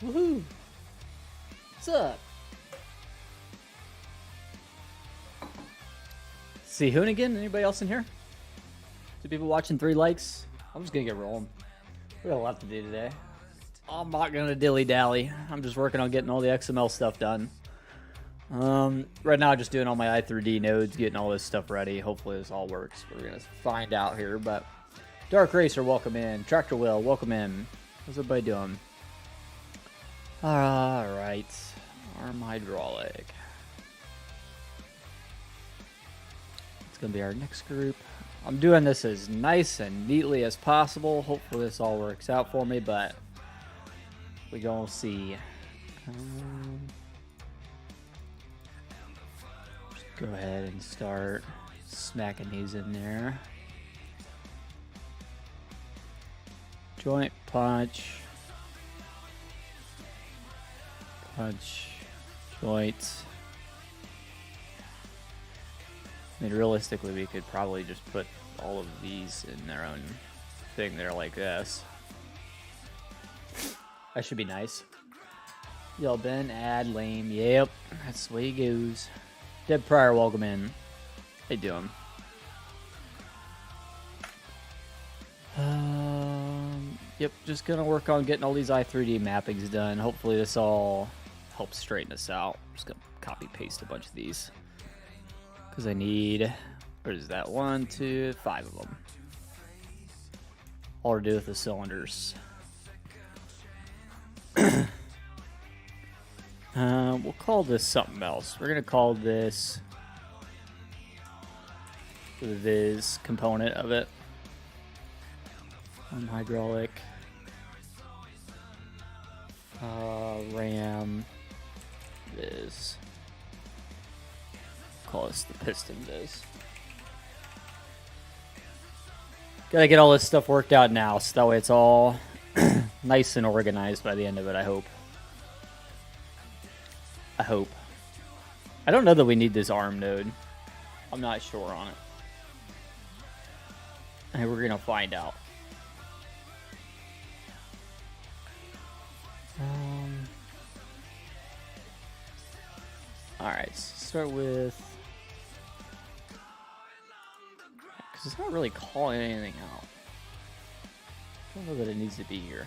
Woohoo! What's up? See Hoonigan? Anybody else in here? 2 people watching, 3 likes. I'm just gonna get rolling. We got a lot to do today. I'm not gonna dilly-dally. I'm just working on getting all the XML stuff done. Right now, just doing all my i3D nodes, getting all this stuff ready. Hopefully this all works. We're gonna find out here, but Dark Racer, welcome in. Tractor Will, welcome in. How's everybody doing? Alright. Arm hydraulic. It's gonna be our next group. I'm doing this as nice and neatly as possible. Hopefully this all works out for me, but we gonna see. Just go ahead and start smacking these in there. Joint punch. Punch. Joint. I mean, realistically, we could probably just put all of these in their own thing there like this. That should be nice. Y'all been add lame. Yep, that's the way it goes. Deb Pryor, welcome in. How you doing? Yep, just gonna work on getting all these i3D mappings done. Hopefully this all helps straighten us out. I'm just gonna copy paste a bunch of these. Because I need, what is that? 1, 2, 5 of them. All to do with the cylinders. We'll call this something else. We're going to call this the Viz component of it. Hydraulic. RAM. Viz. Call this the piston Viz. Gotta get all this stuff worked out now, so that way it's all nice and organized by the end of it, I hope. I don't know that we need this ARM node. I'm not sure on it. And we're gonna find out. Alright, so start with... Because it's not really calling anything out. I don't know that it needs to be here.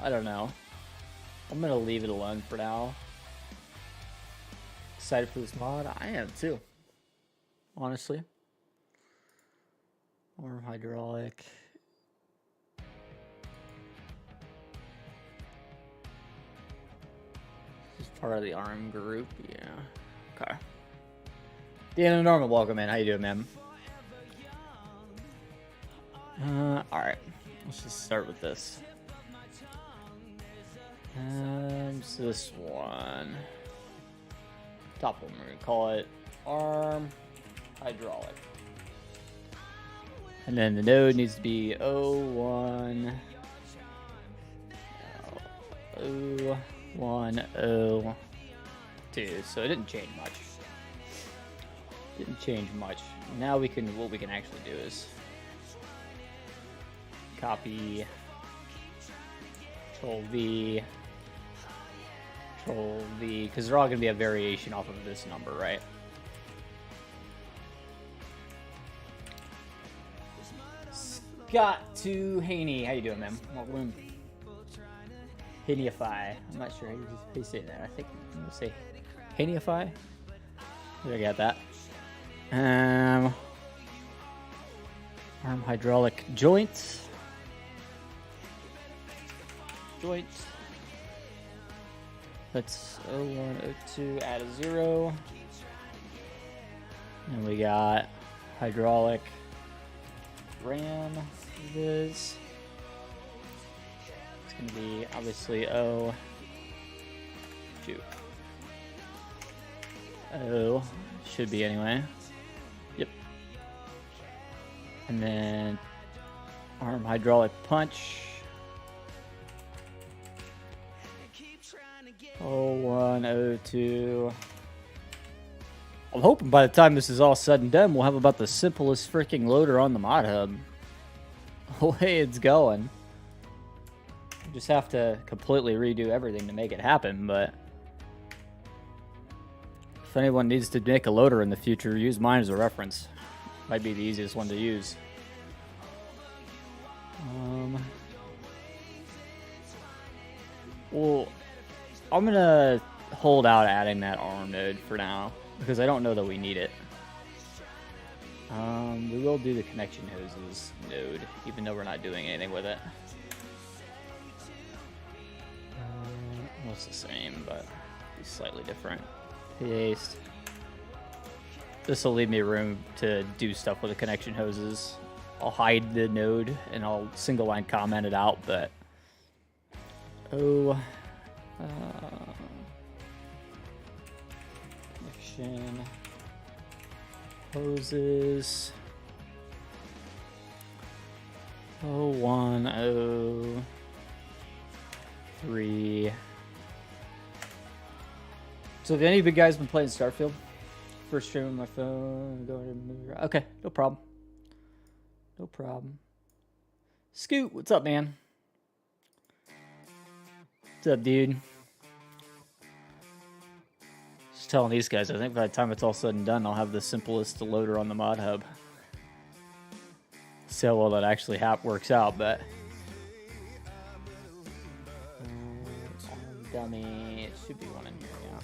I don't know. I'm going to leave it alone for now. Excited for this mod? I am too. Honestly. Arm hydraulic. This is part of the ARM group. Yeah. Okay. Deanna Norman, welcome in. How you doing, man? Alright. Let's just start with this. So this one. Top one, we're going to call it ARM hydraulic. And then the node needs to be 01. 0102. So it didn't change much. Now what we can actually do is copy Control V, because they're all going to be a variation off of this number, right? Scott to Haney. How you doing, man? Welcome in. Haneyify. I'm not sure how you say that. I think I'm going to say Haneyify. I got that. Arm hydraulic joint. That's 0102, add a 0. And we got hydraulic RAM Viz. It's going to be obviously 02. Should be anyway. Yep. And then arm hydraulic punch. 0102. I'm hoping by the time this is all said and done, we'll have about the simplest freaking loader on the mod hub. the way it's going. You just have to completely redo everything to make it happen, but if anyone needs to make a loader in the future, use mine as a reference. Might be the easiest one to use. Well, I'm gonna hold out adding that arm node for now because I don't know that we need it. We will do the connection hoses node, even though we're not doing anything with it. Almost the same, but it's slightly different. Paste. This will leave me room to do stuff with the connection hoses. I'll hide the node and I'll single line comment it out, but connection hoses 0103. So have any of you guys been playing Starfield? First stream on my phone, going to move around. Okay, no problem. No problem. Scoot, what's up, man? What's up, dude? Just telling these guys, I think by the time it's all said and done, I'll have the simplest loader on the mod hub. See how well that actually works out, but dummy, it should be one in here, yeah.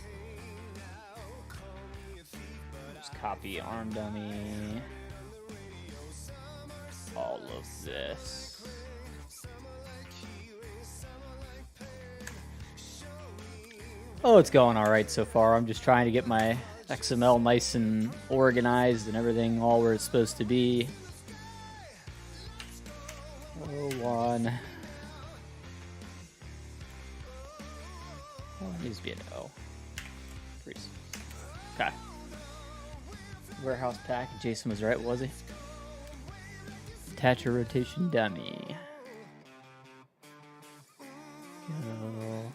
Just copy arm dummy. All of this. Oh, it's going all right so far. I'm just trying to get my XML nice and organized and everything all where it's supposed to be. 01. Oh, it needs to be an O. Okay. Warehouse pack. Jason was right, was he? Attach a rotation dummy. Go.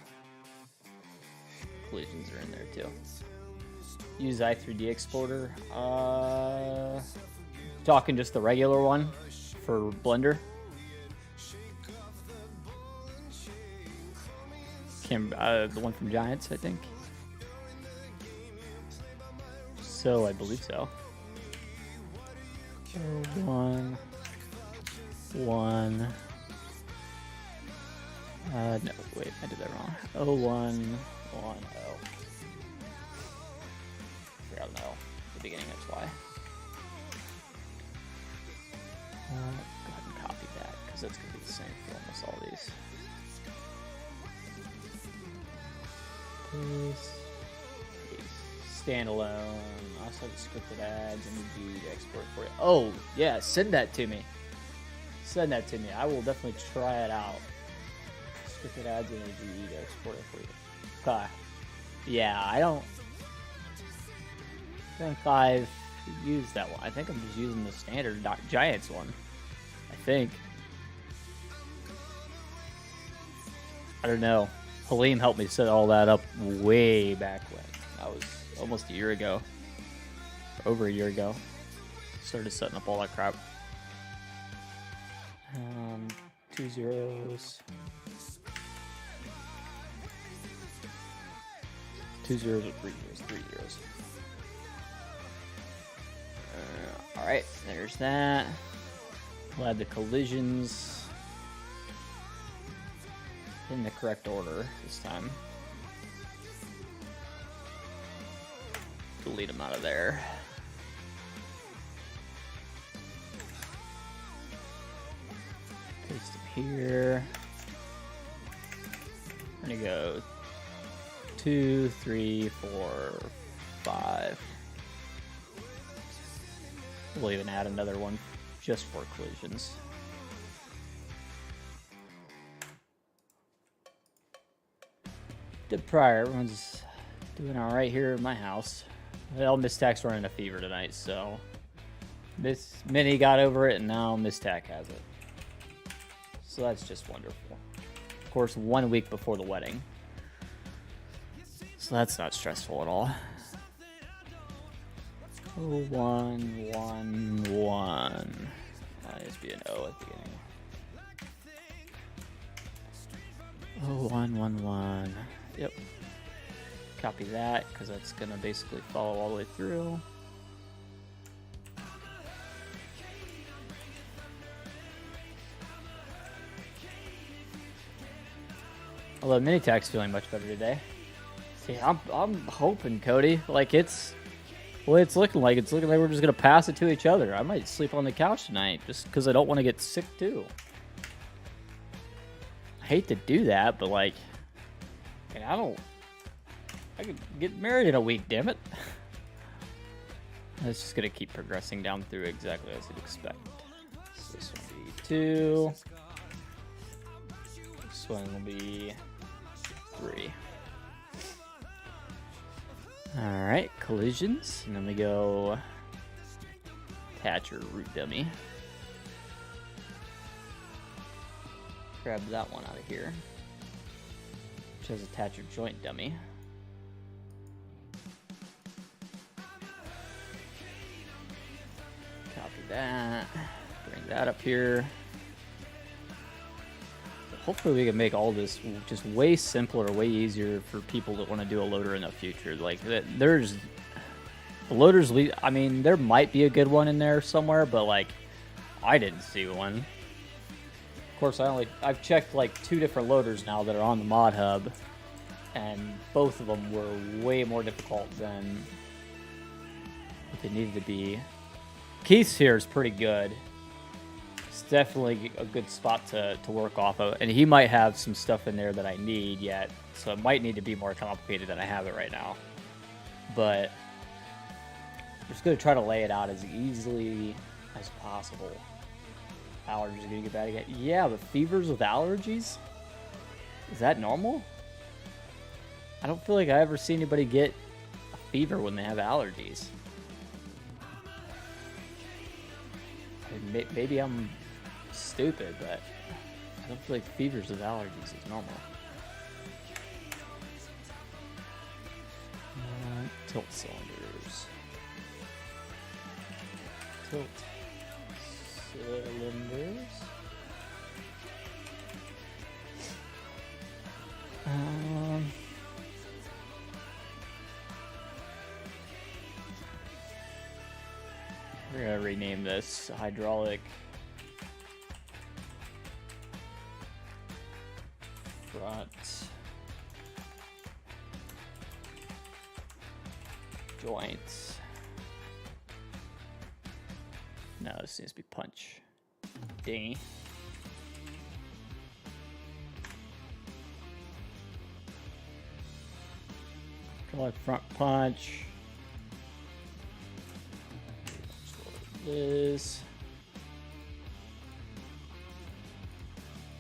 Collisions are in there too. Use i3D exporter. Talking just the regular one for Blender. The one from Giants, I think. So I believe so. 1. No, wait, I did that wrong. 0110. Forgot an L at the beginning, that's why. Go ahead and copy that, because that's going to be the same for almost all these. Standalone. I also have scripted ads and do the export for it. Oh, yeah, send that to me. Send that to me. I will definitely try it out. Scripted ads and do to export it for you. Okay. Yeah, I don't think I've used that one. I think I'm just using the standard Giants one. I think. I don't know. Halim helped me set all that up way back when. That was almost a year ago. Over a year ago. Started setting up all that crap. 2 zeros. 2 zeros or 3 zeros? 3 zeros. Alright, there's that. We'll add the collisions in the correct order this time. Delete them out of there. Paste them here. I'm gonna go 2, 3, 4, 5. We'll even add another one just for collisions. Did prior, everyone's doing all right here in my house. Well, Miss Tack's running a fever tonight, so Miss Minnie got over it, and now Miss Tack has it. So that's just wonderful. Of course, 1 week before the wedding, so that's not stressful at all. 0111. That needs to be an O at the beginning. Oh, 111. Yep. Copy that, because that's going to basically follow all the way through. Although Minitac's feeling much better today. See, I'm hoping, Cody. Like, it's looking like. It's looking like we're just going to pass it to each other. I might sleep on the couch tonight, just because I don't want to get sick, too. I hate to do that, but, like, I could get married in a week, damn it. It's just going to keep progressing down through exactly as you'd expect. So this will be 2. This one will be 3. Alright, collisions. And then we go attach your root dummy. Grab that one out of here, which has attach your joint dummy. Copy that. Bring that up here. Hopefully we can make all this just way simpler, way easier for people that want to do a loader in the future. Like, there's loaders. I mean, there might be a good one in there somewhere, but like, I didn't see one. Of course, I've checked like 2 different loaders now that are on the mod hub, and both of them were way more difficult than what they needed to be. Keith's here is pretty good. It's definitely a good spot to work off of, and he might have some stuff in there that I need yet, so it might need to be more complicated than I have it right now. But I'm just going to try to lay it out as easily as possible. Allergies are going to get bad again. Yeah, but fevers with allergies? Is that normal? I don't feel like I ever see anybody get a fever when they have allergies. Maybe I'm stupid, but I don't feel like fevers with allergies is normal. Tilt cylinders. Tilt cylinders. We're gonna rename this hydraulic front joints. No, this needs to be punch dinghy. Hydraulic front punch. This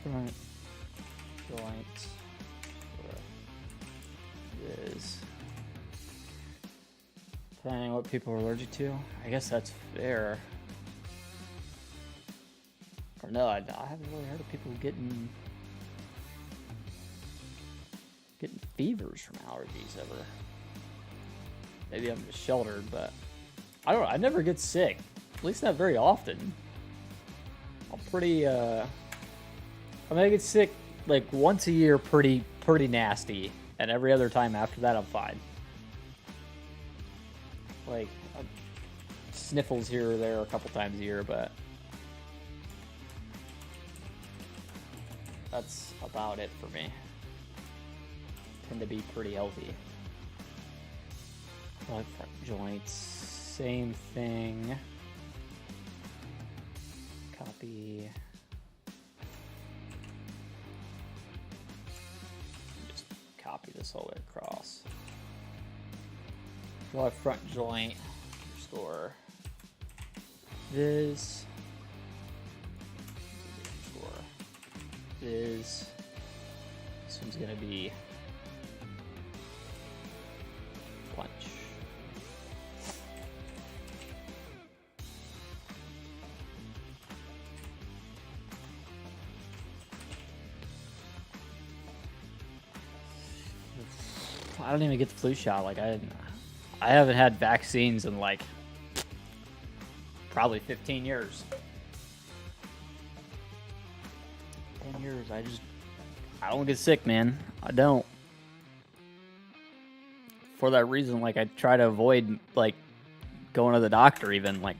front joint is depending on what people are allergic to. I guess that's fair. Or no, I haven't really heard of people getting fevers from allergies ever. Maybe I'm just sheltered, but I don't know. I never get sick. At least not very often. I'm pretty, I mean, I get sick like once a year pretty nasty. And every other time after that, I'm fine. Like, sniffles here or there a couple times a year, but that's about it for me. Tend to be pretty healthy. Front joints, same thing. Copy. Just copy this all the way across. Draw a front joint. Restore this. Restore this. This one's gonna be punch. I don't even get the flu shot. Like I haven't had vaccines in like probably 15 years. 10 years. I don't get sick, man. I don't. For that reason, like, I try to avoid, like, going to the doctor even, like,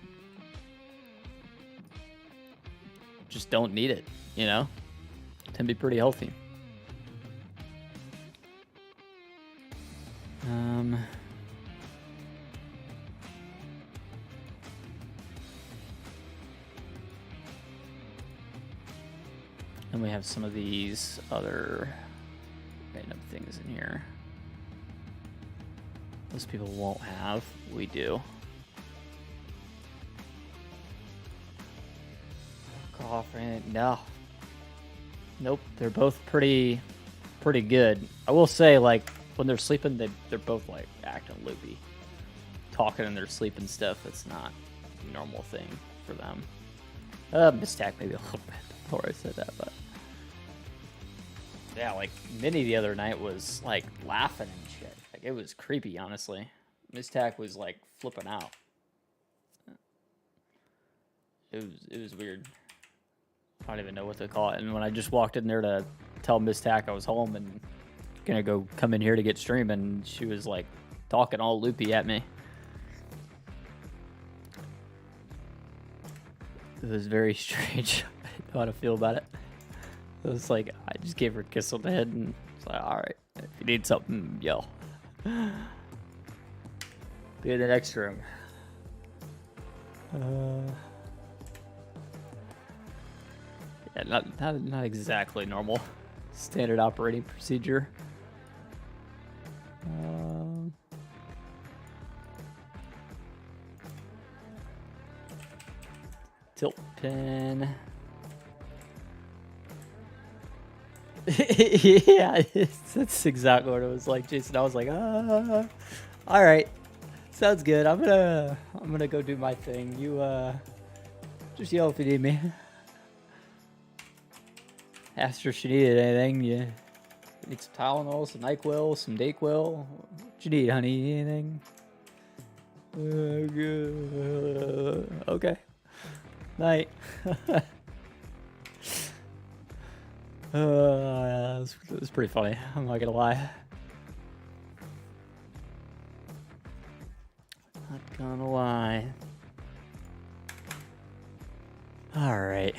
just don't need it, you know? Tend to be pretty healthy. And we have some of these other random things in here. Most people won't have. We do. Cough, no. Nope. They're both pretty good. I will say, like, when they're sleeping, they're both like acting loopy, talking in their sleep and stuff. That's not a normal thing for them. Mistack maybe a little bit before I said that, but yeah, like Minnie the other night was like laughing and shit. Like, it was creepy, honestly. Mistack was like flipping out. It was weird. I don't even know what to call it. And when I just walked in there to tell Mistack I was home and gonna go come in here to get streaming, she was like talking all loopy at me. It was very strange. I didn't know how to feel about it. It was like, I just gave her a kiss on the head and it's like, all right, if you need something, yell. Be in the next room. Yeah, not exactly normal. Standard operating procedure. Tilt pin. Yeah, that's exactly what it was like, Jason. I was like, all right, sounds good. I'm gonna go do my thing. You just yell if you need me. Asked her if she needed anything. You need some Tylenol, some NyQuil, some Dayquil. What you need, honey? Anything? Okay. Night. It was pretty funny. I'm not gonna lie. Not gonna lie. All right.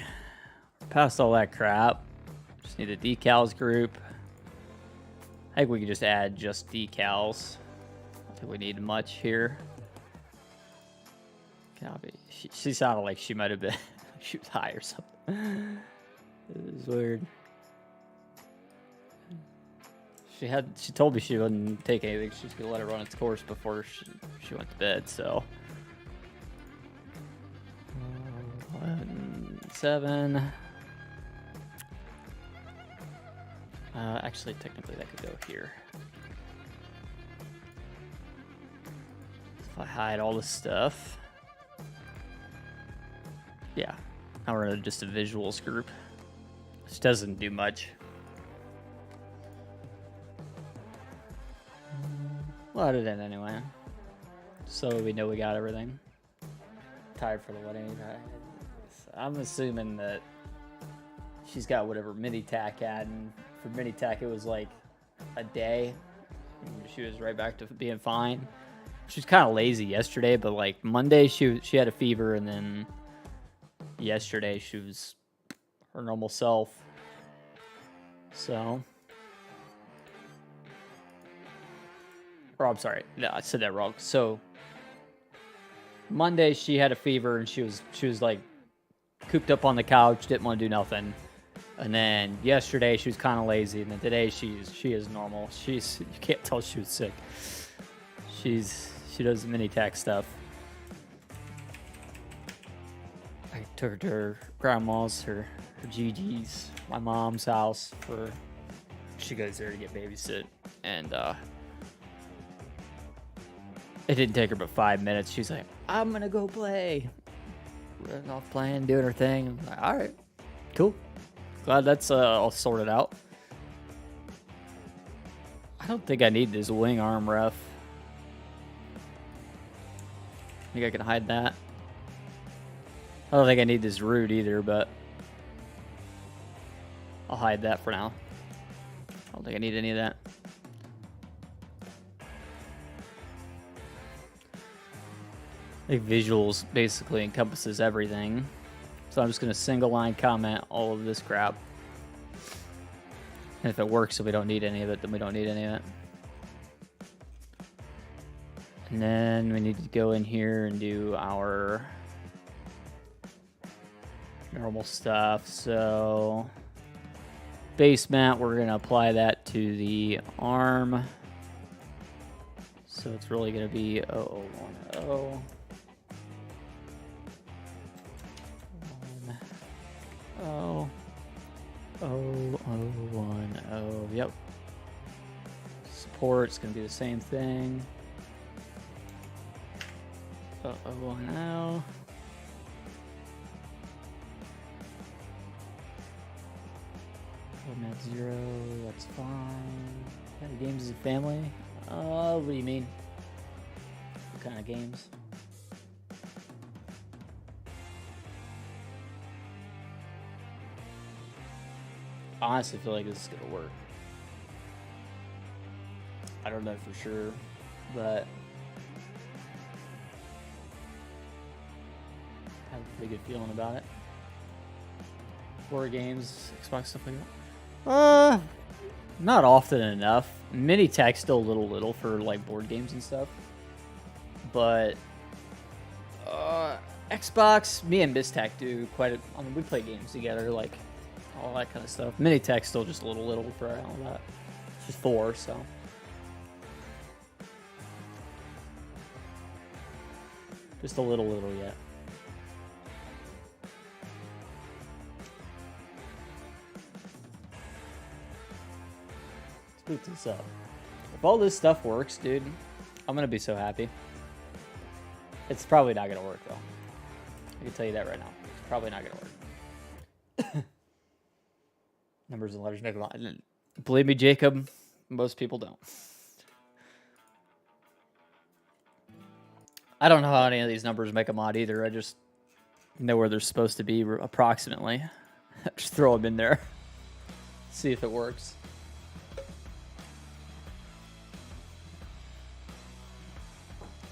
Past all that crap. Just need a decals group. I think we can just add just decals. I don't think we need much here. Copy. She sounded like she might have been she was high or something. It was weird. She told me she wouldn't take anything. She's gonna let it run its course before she went to bed. So 7. Actually, technically, that could go here. If I hide all this stuff, yeah, now we're in just a visuals group, which doesn't do much. We'll add it in anyway, so we know we got everything. Tired for the wedding. I'm assuming that she's got whatever mini tack had, and for mini tack it was like a day. And she was right back to being fine. She was kind of lazy yesterday, but like Monday she had a fever, and then yesterday she was her normal self. So. Or I'm sorry, no, I said that wrong. So Monday she had a fever and she was like cooped up on the couch, didn't want to do nothing. And then yesterday she was kind of lazy, and then today she is normal. You can't tell she was sick. She does mini tack stuff. I took her to her grandma's, her Gigi's, my mom's house for she goes there to get babysit, and it didn't take her but 5 minutes. She's like, I'm gonna go play. Running off playing, doing her thing. I'm like, all right, cool. Glad that's all sorted out. I don't think I need this wing arm ref. Think I can hide that. I don't think I need this root either, but I'll hide that for now. I don't think I need any of that. I think visuals basically encompasses everything. So I'm just going to single line comment all of this crap. And if it works, if we don't need any of it, then we don't need any of it. And then we need to go in here and do our normal stuff. So base mat, we're going to apply that to the arm. So it's really going to be 0010. 0010. Yep. Support's going to be the same thing. 0010. Format 0, that's fine. What kind of games is it, family? What do you mean? What kind of games? I honestly feel like this is gonna work. I don't know for sure, but I have a pretty good feeling about it. Horror games, Xbox, stuff like that. Not often enough. Mini tech's still a little for like board games and stuff, but Xbox, me and Mistech do quite a. I mean, we play games together, like all that kind of stuff. Mini tech's still just a little for all that. It's just 4, so. Just a little yet. Let's boot this up. If all this stuff works, dude, I'm gonna be so happy. It's probably not gonna work though. I can tell you that right now. It's probably not gonna work. Numbers and letters make a lot. Believe me, Jacob, most people don't. I don't know how any of these numbers make a mod either. I just know where they're supposed to be approximately. Just throw them in there. See if it works.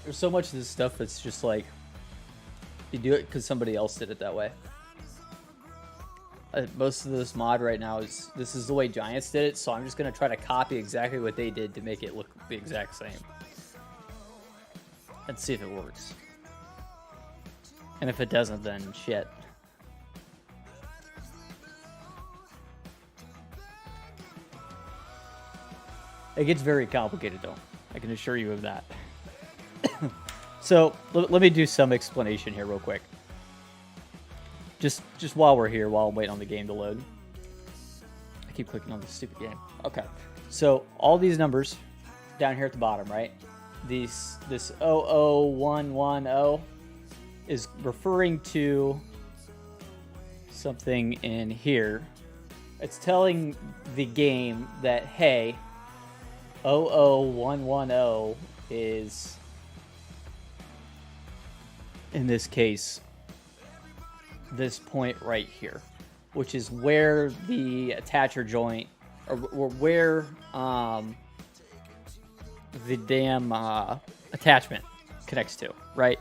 There's so much of this stuff that's just like, you do it because somebody else did it that way. Most of this mod right now is, this is the way Giants did it, so I'm just going to try to copy exactly what they did to make it look the exact same. And see if it works. And if it doesn't, then shit. It gets very complicated though. I can assure you of that. So let me do some explanation here real quick. Just while we're here, while I'm waiting on the game to load. I keep clicking on this stupid game. Okay. So all these numbers down here at the bottom, right? This 00110 is referring to something in here. It's telling the game that, hey, 00110 is, in this case, this point right here, which is where the attacher joint, or where the damn attachment connects to, right?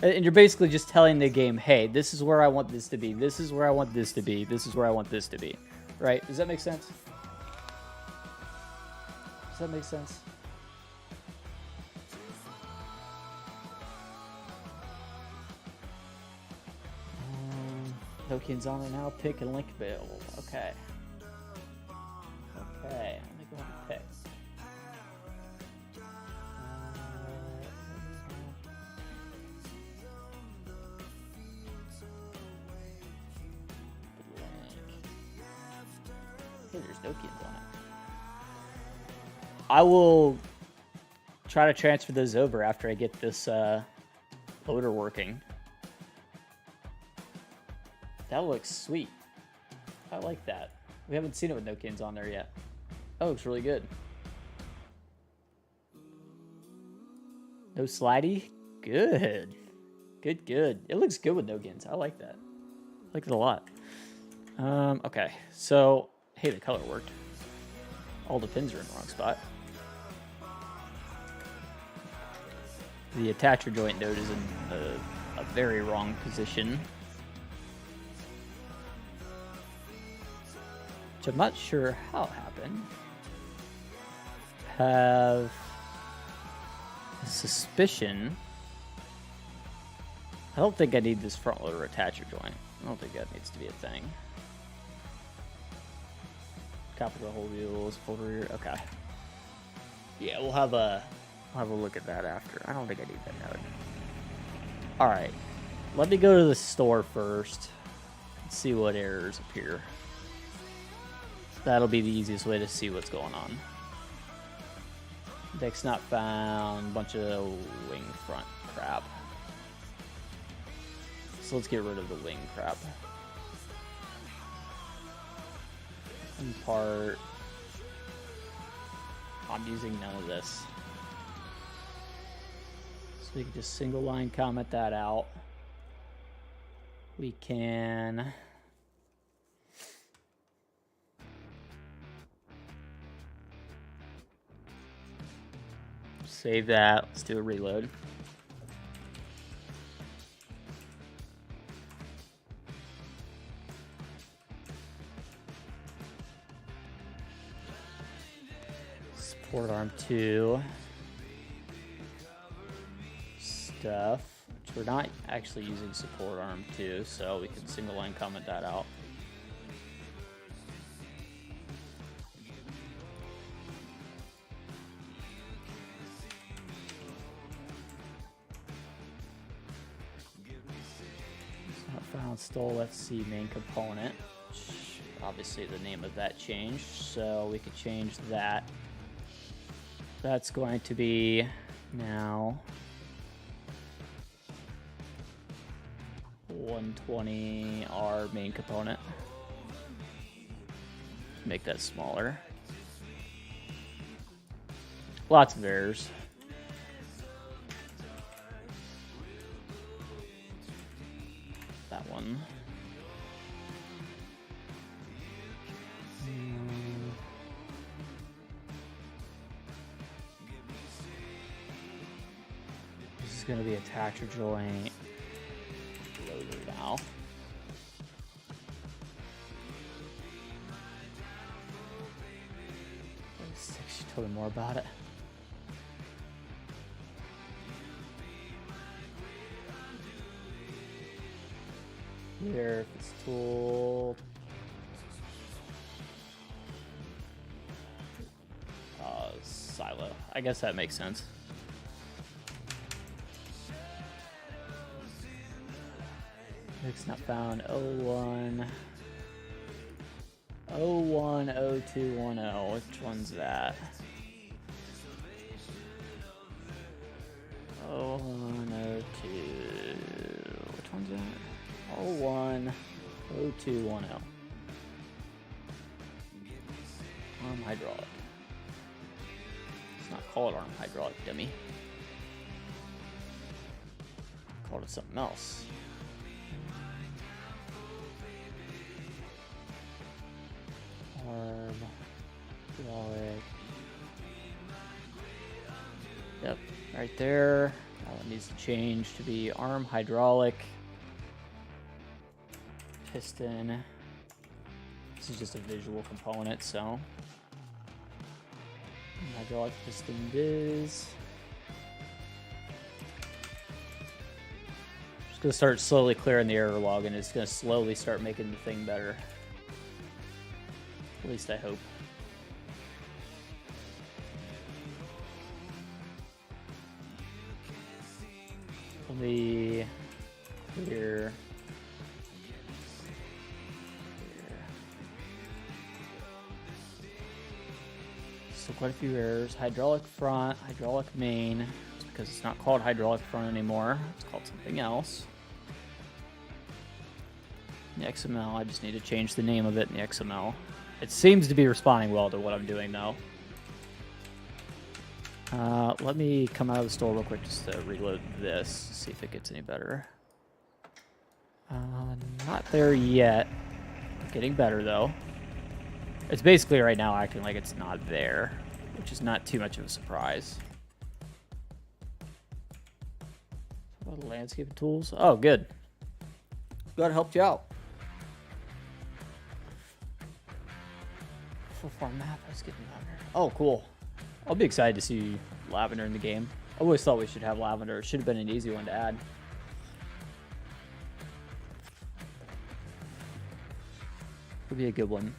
And you're basically just telling the game, hey, this is where I want this to be. This is where I want this to be. This is where I want this to be, right? Does that make sense? Does that make sense? Tokens on it now. Pick and link available. Okay. Okay. Let me go and pick. Hey, there's tokens on it. I will try to transfer those over after I get this loader working. That looks sweet. I like that. We haven't seen it with no kins on there yet. That looks really good. No slidey? Good. Good. It looks good with no kins. I like that. I like it a lot. Okay. So, hey, the color worked. All the pins are in the wrong spot. The attacher joint node is in a very wrong position. Which I'm not sure how it happened. Have a suspicion. I don't think I need this front loader attacher joint. I don't think that needs to be a thing. Copper the whole wheels, full rear. Okay. Yeah, we'll have a look at that after. I don't think I need that node. All right, let me go to the store first and see what errors appear. That'll be the easiest way to see what's going on. Deck's not found. Bunch of wing front crap. So let's get rid of the wing crap. And part. I'm using none of this. So we can just single line comment that out. We can save that. Let's do a reload. Support arm 2 stuff, which we're not actually using support arm 2, so we can single line comment that out. It's not found, stole FC main component, which obviously the name of that changed, so we could change that. That's going to be now 120R main component. Make that smaller. Lots of errors. That one. This is going to be attacher joint loader now. She told me more about it. Here, this tool. Silo. I guess that makes sense. It's not found. 01 0210. Which one's that? 0102. Which one's that? 01 0210. Arm hydraulic. It's not called arm hydraulic, dummy. Called it something else. Arm hydraulic. Yep, right there. That one needs to change to be arm hydraulic piston. This is just a visual component, so hydraulic piston viz. Just gonna start slowly clearing the error log, and it's gonna slowly start making the thing better. At least I hope. Let me clear. So quite a few errors. Hydraulic front, hydraulic main. It's because it's not called hydraulic front anymore. It's called something else. The XML, I just need to change the name of it in the XML. It seems to be responding well to what I'm doing though. Let me come out of the store real quick just to reload this, see if it gets any better. Not there yet. Getting better though. It's basically right now acting like it's not there, which is not too much of a surprise. Landscape tools. Oh, good. Glad it helped you out. Full farm map. Let's get lavender. Oh, cool. I'll be excited to see lavender in the game. I always thought we should have lavender. It should have been an easy one to add. Would be a good one.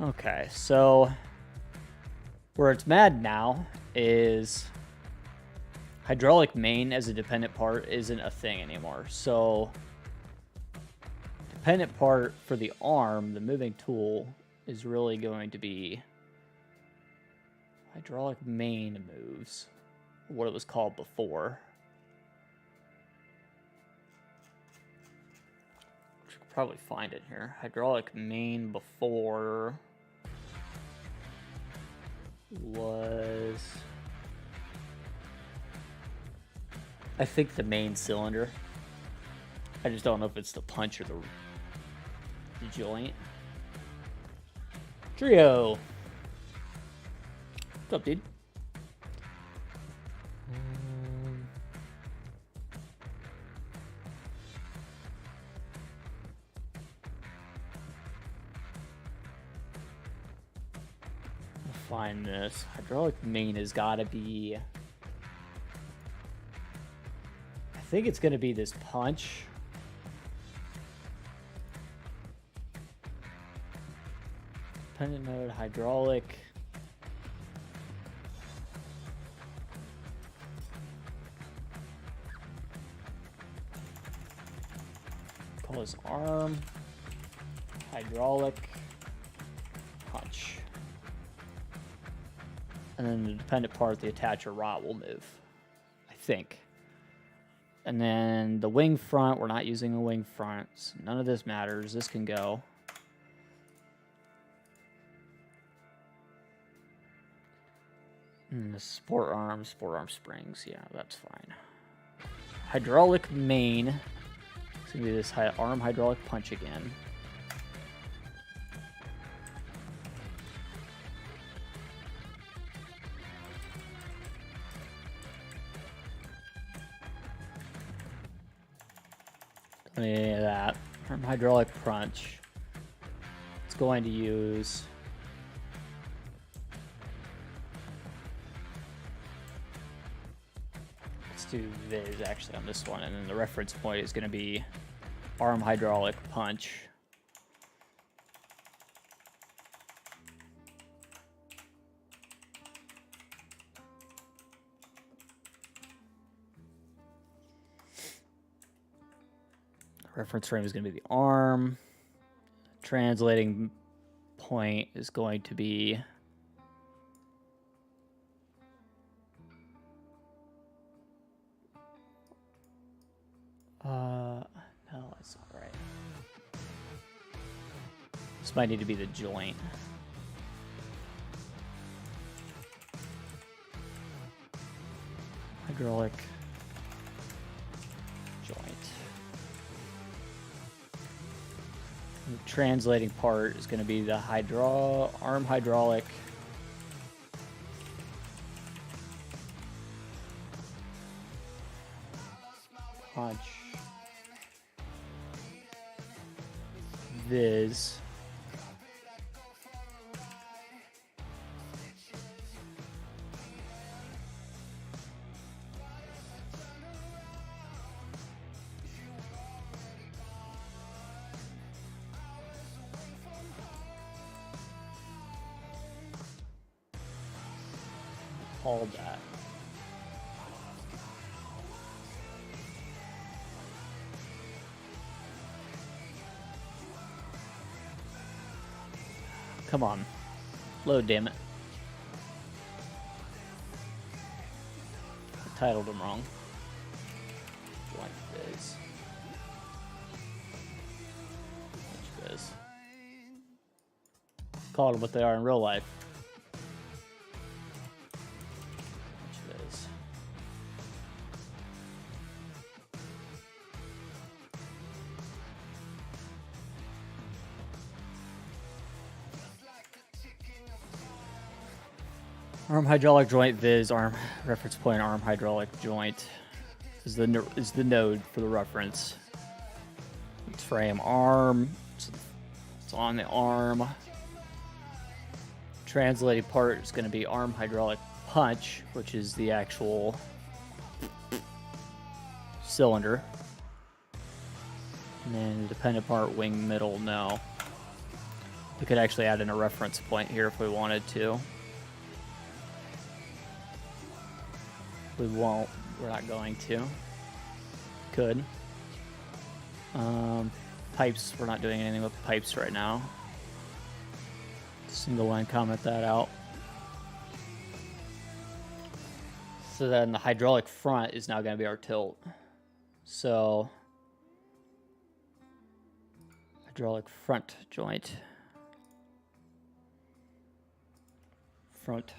Okay, so where it's mad now is hydraulic main as a dependent part isn't a thing anymore. So dependent part for the arm, the moving tool, is really going to be hydraulic main moves, what it was called before. I should probably find it here. Hydraulic main before was, I think, the main cylinder. I just don't know if it's the punch or the joint. Trio. What's up, dude? Find this. Hydraulic main has got to be, I think it's going to be this punch. Dependent mode, hydraulic. Call this arm. Hydraulic. Punch. And then the dependent part, the attacher rod will move, I think. And then the wing front, we're not using a wing front. So none of this matters. This can go. The sport arm springs. Yeah, that's fine. Hydraulic main. It's going to be this arm hydraulic punch again. Any of that. Arm hydraulic punch. It's going to use do Viz actually on this one, and then the reference point is going to be arm hydraulic punch. Reference frame is going to be the arm. Translating point is going to be no, that's not right. This might need to be the joint. Hydraulic joint. And the translating part is going to be the arm hydraulic punch. Viz. Called that. Come on. Load, damn it. I titled them wrong. Like this. Which is. Call them what they are in real life. Which is. Arm hydraulic joint viz arm reference point arm hydraulic joint is the node for the reference. It's frame arm. It's on the arm. Translated part is going to be arm hydraulic punch, which is the actual cylinder. And then the dependent part, wing middle, no. We could actually add in a reference point here if we wanted to. We won't. We're not going to. Could. Pipes, we're not doing anything with pipes right now. Single line comment that out. So then the hydraulic front is now going to be our tilt. So hydraulic front joint. Front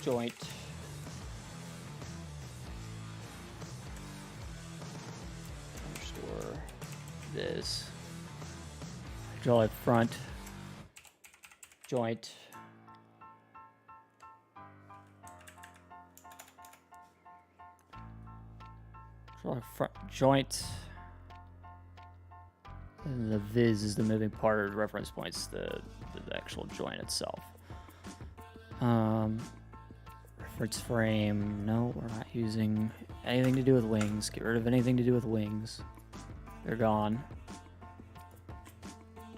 joint. Underscore this. Hydraulic front joint. Hydraulic front joint. And the viz is the moving part of the reference points, the actual joint itself. Reference frame, no, we're not using anything to do with wings. Get rid of anything to do with wings. They're gone.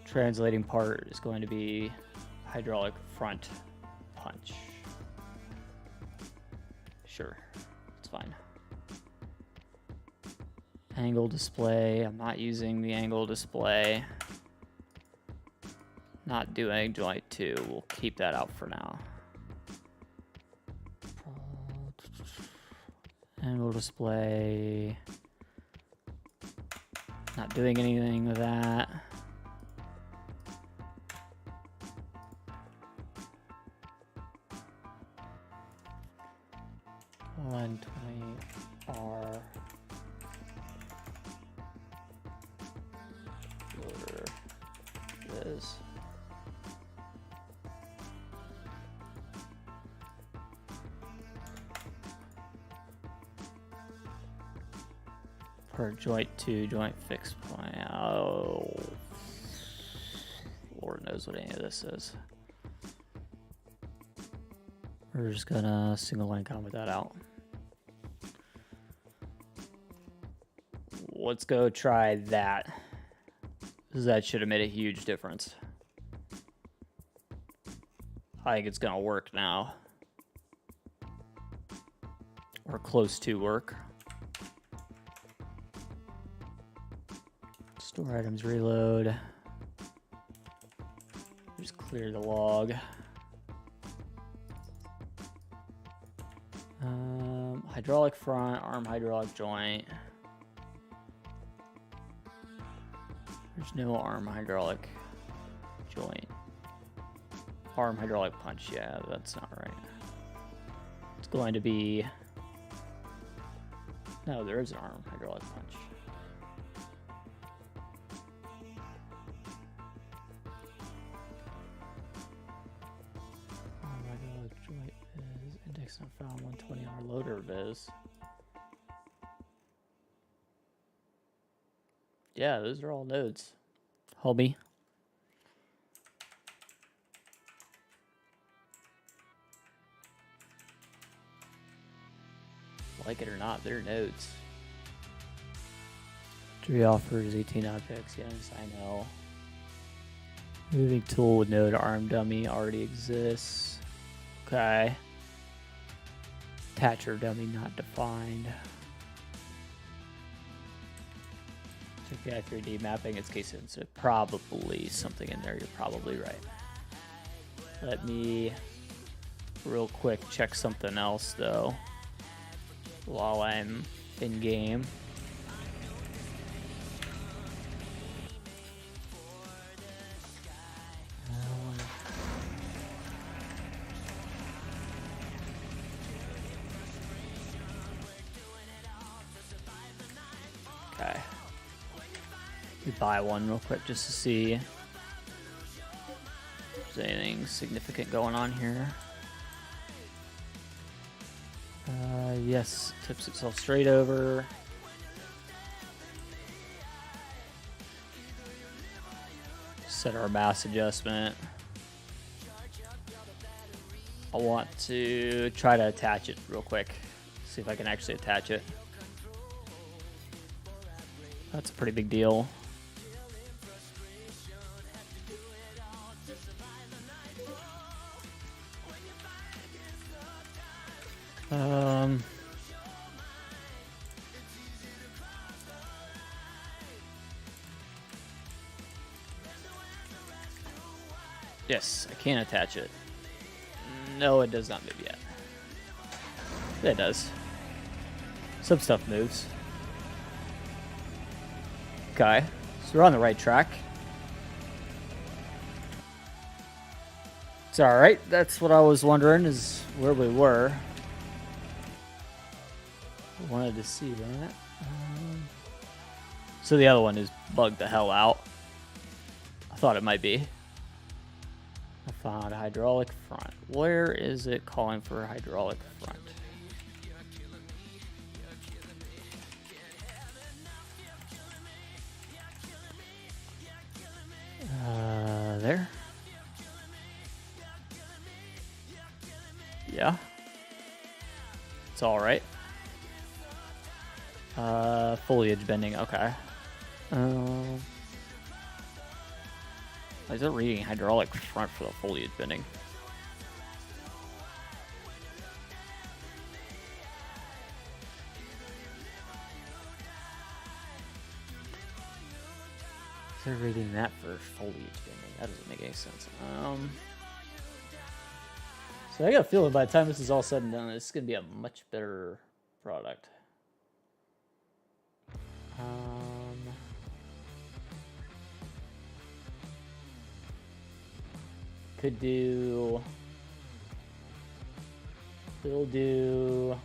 Translating part is going to be hydraulic front punch. Sure, it's fine. Angle display, I'm not using the angle display. Not doing joint 2, we'll keep that out for now. Angle display, not doing anything with that. 120R loader is per joint 2 joint fixed point. Oh, Lord knows what any of this is. We're just gonna single line comment that out. Let's go try that. That should have made a huge difference. I think it's gonna work now. Or close to work. Store items, reload. Just clear the log. Hydraulic front, arm hydraulic joint. There's no arm hydraulic joint. Arm hydraulic punch, yeah, that's not right. It's going to be... No, there is an arm hydraulic punch. Arm hydraulic joint is index not found 120R loader viz. Yeah, those are all nodes. Homie. Like it or not, they're nodes. Tree offers 18 objects, yes, I know. Moving tool with node arm dummy already exists. Okay. Attacher dummy not defined. Check the 3D mapping, it's case sensitive. Probably something in there, you're probably right. Let me real quick check something else though while I'm in game. Okay. Buy one real quick just to see. there's anything significant going on here. Yes, tips itself straight over. Set our mass adjustment. I want to try to attach it real quick. See if I can actually attach it. That's a pretty big deal. Yes, I can attach it. No, it does not move yet. Yeah, it does. Some stuff moves. Okay, so we're on the right track. It's alright, that's what I was wondering, is where we were. I wanted to see that. So the other one is bugged the hell out. I thought it might be. I found hydraulic front. Where is it calling for hydraulic front? There. Yeah. It's all right. Foliage bending. Okay. Is it reading hydraulic front for the foliage bending? Is it reading that for foliage bending? That doesn't make any sense. So I got a feeling by the time this is all said and done, this is going to be a much better product. Could do... We'll do...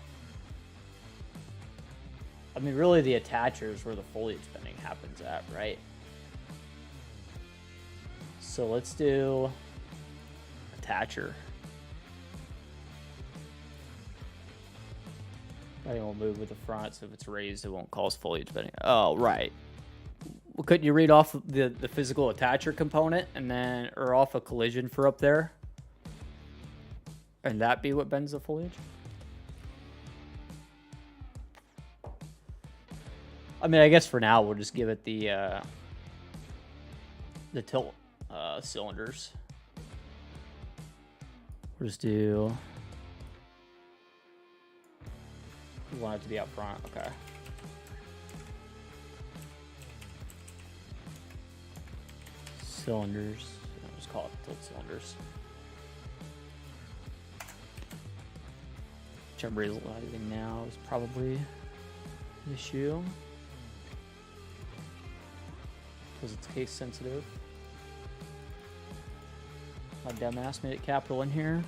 I mean, really the attacher is where the foliage bending happens at, right? So let's do... attacher. I think we'll move with the front, so if it's raised, it won't cause foliage bending. Oh, right. Well, couldn't you read off the physical attacher component and then, or off a collision for up there? And that be what bends the foliage? I mean, I guess for now, we'll just give it the tilt cylinders. We'll just do... We want it to be up front, okay. Cylinders, I'll just call it tilt cylinders. Which I'm realizing now is probably an issue. Because it's case sensitive. My dumbass made it capital in here.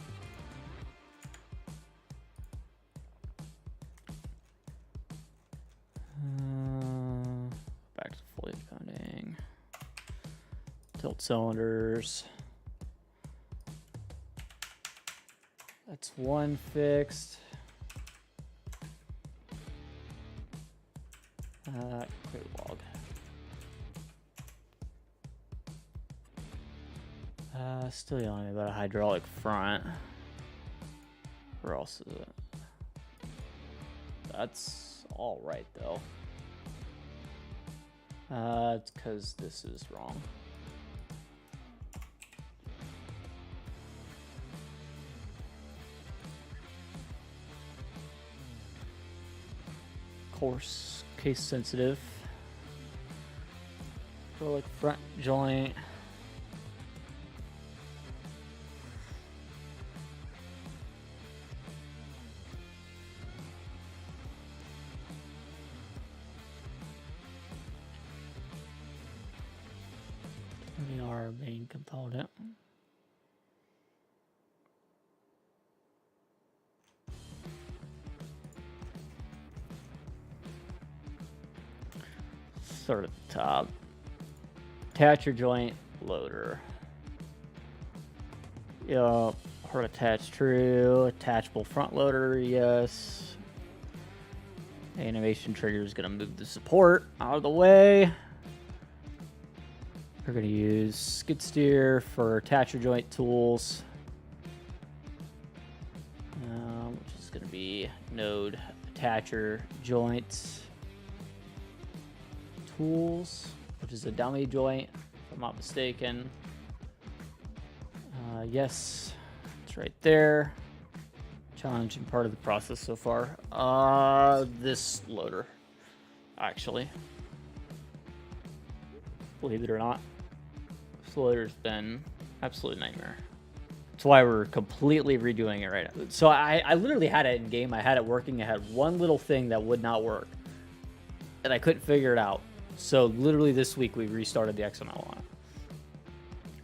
Back to foliage bending. Tilt cylinders. That's one fixed. Quick log. Still yelling about a hydraulic front. Where else is it? That's all right though. It's because this is wrong. Course, case sensitive. Hydraulic front joint. Our main component. Start at the top. Attacher joint, loader. Yeah, hard attach true. Attachable front loader, yes. Animation trigger is going to move the support out of the way. We're going to use skid steer for attacher joint tools, which is going to be node attacher joint tools, which is a dummy joint, if I'm not mistaken. Yes, it's right there. Challenging part of the process so far. This loader, actually. Believe it or not, this loader's been absolute nightmare. That's why we're completely redoing it right now. So I literally had it in game. I had it working. I had one little thing that would not work, and I couldn't figure it out. So literally this week we restarted the XML on it.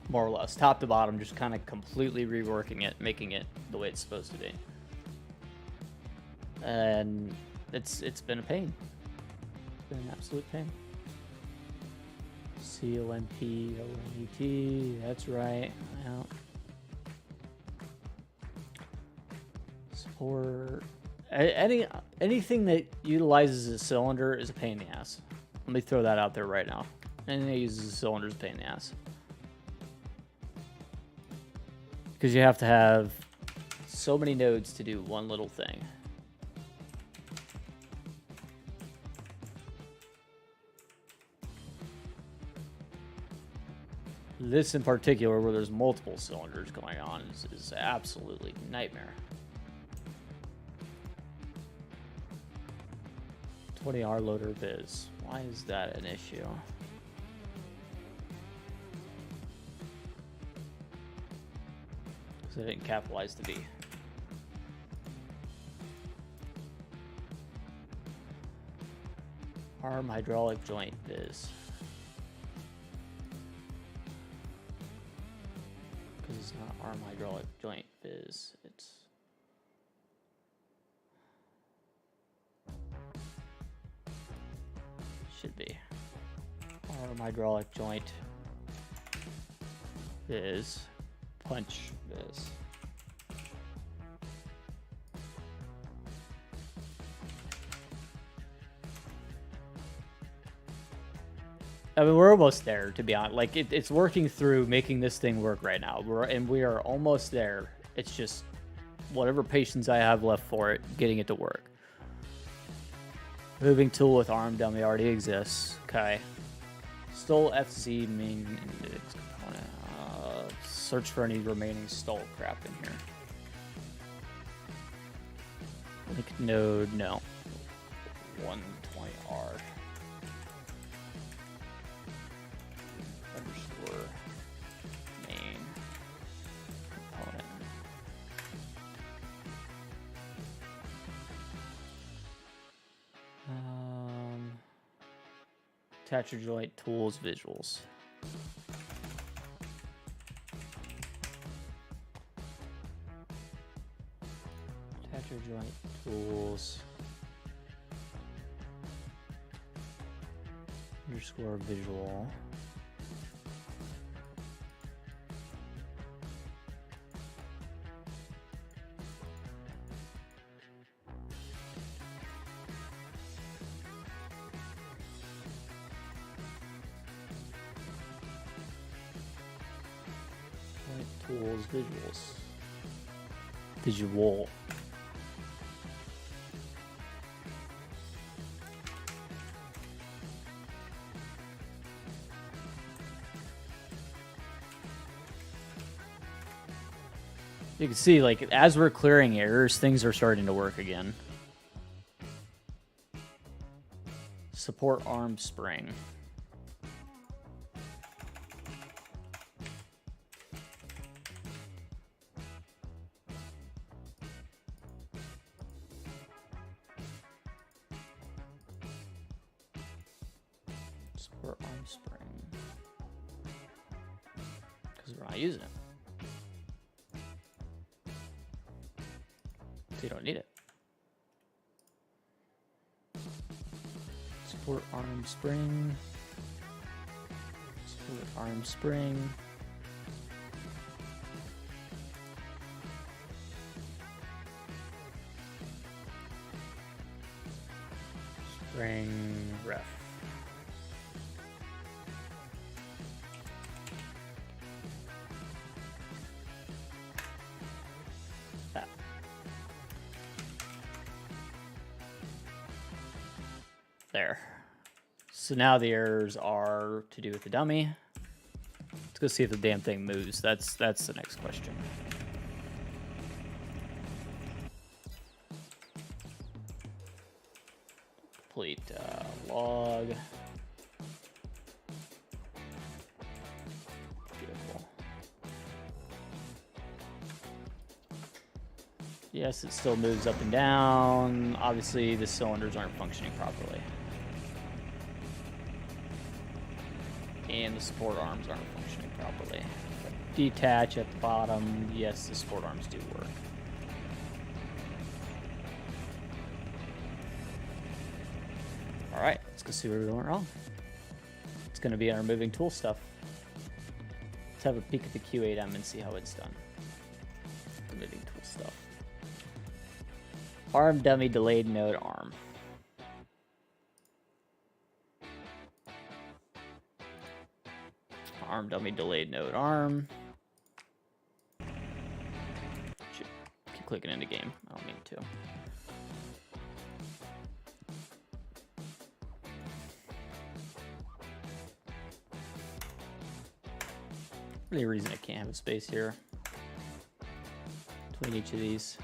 More or less, top to bottom, just kind of completely reworking it, making it the way it's supposed to be. And it's been a pain. It's been an absolute pain. COMP-ONET, that's right. Yeah. Support. Anything that utilizes a cylinder is a pain in the ass. Let me throw that out there right now. Anything that uses a cylinder is a pain in the ass. Because you have to have so many nodes to do one little thing. This in particular, where there's multiple cylinders going on, is absolutely nightmare. 20R loader viz. Why is that an issue? Because I didn't capitalize the B. Arm hydraulic joint viz. Because it's not arm hydraulic joint viz. It's should be arm hydraulic joint viz. Punch viz. I mean, we're almost there, to be honest. Like, it's working through making this thing work right now. We are almost there. It's just whatever patience I have left for it, getting it to work. Moving tool with arm dummy already exists. Okay. Stole FC main index component. Search for any remaining stall crap in here. Link node, no. 120R. Underscore main component. Attacher joint tools visuals. Attacher joint tools underscore visual. Tools, visuals. Visual. You can see, like, as we're clearing errors, things are starting to work again. Support arm spring. Support arm spring. Because we're not using it. So you don't need it. Support arm spring. Support arm spring. Ring ref. That. There. So now the errors are to do with the dummy. Let's go see if the damn thing moves. That's the next question. Complete log. Beautiful. Yes, it still moves up and down. Obviously, the cylinders aren't functioning properly. And the support arms aren't functioning properly. Detach at the bottom. Yes, the support arms do work. All right, let's go see where we went wrong. It's going to be our moving tool stuff. Let's have a peek at the Q8M and see how it's done. The moving tool stuff. Arm dummy delayed node arm. Arm dummy delayed node arm. Should keep clicking into game. I don't mean to. Any reason I can't have a space here between each of these?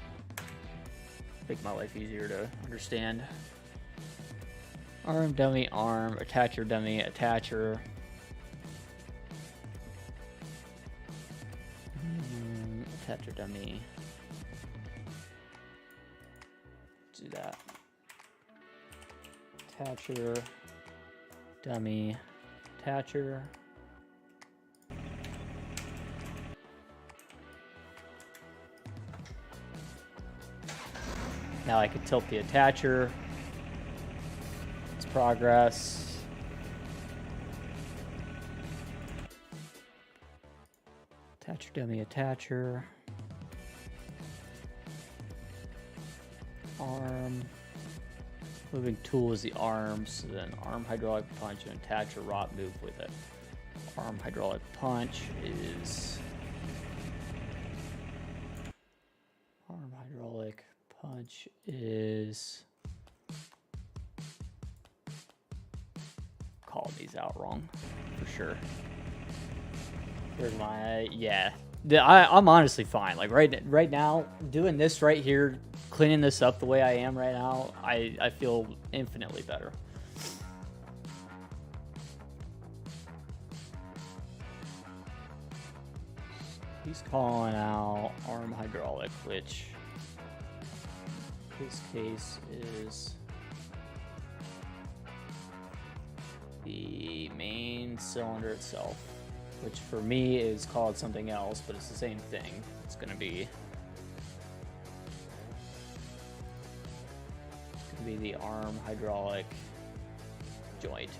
Make my life easier to understand. Arm dummy arm, attacher dummy attacher. Attacher dummy. Do that. Attacher dummy attacher. Now I can tilt the attacher. It's progress. Attacher dummy attacher. Arm. Moving tool is the arm, so then arm hydraulic punch and attacher rot move with it. Arm hydraulic punch is arm hydraulic punch is calling these out wrong for sure. Here's my I'm honestly fine. Like right now, doing this right here, cleaning this up the way I am right now, I feel infinitely better. He's calling out arm hydraulic, which his case is the main cylinder itself, which for me is called something else, but it's the same thing. It's gonna be the arm hydraulic joint.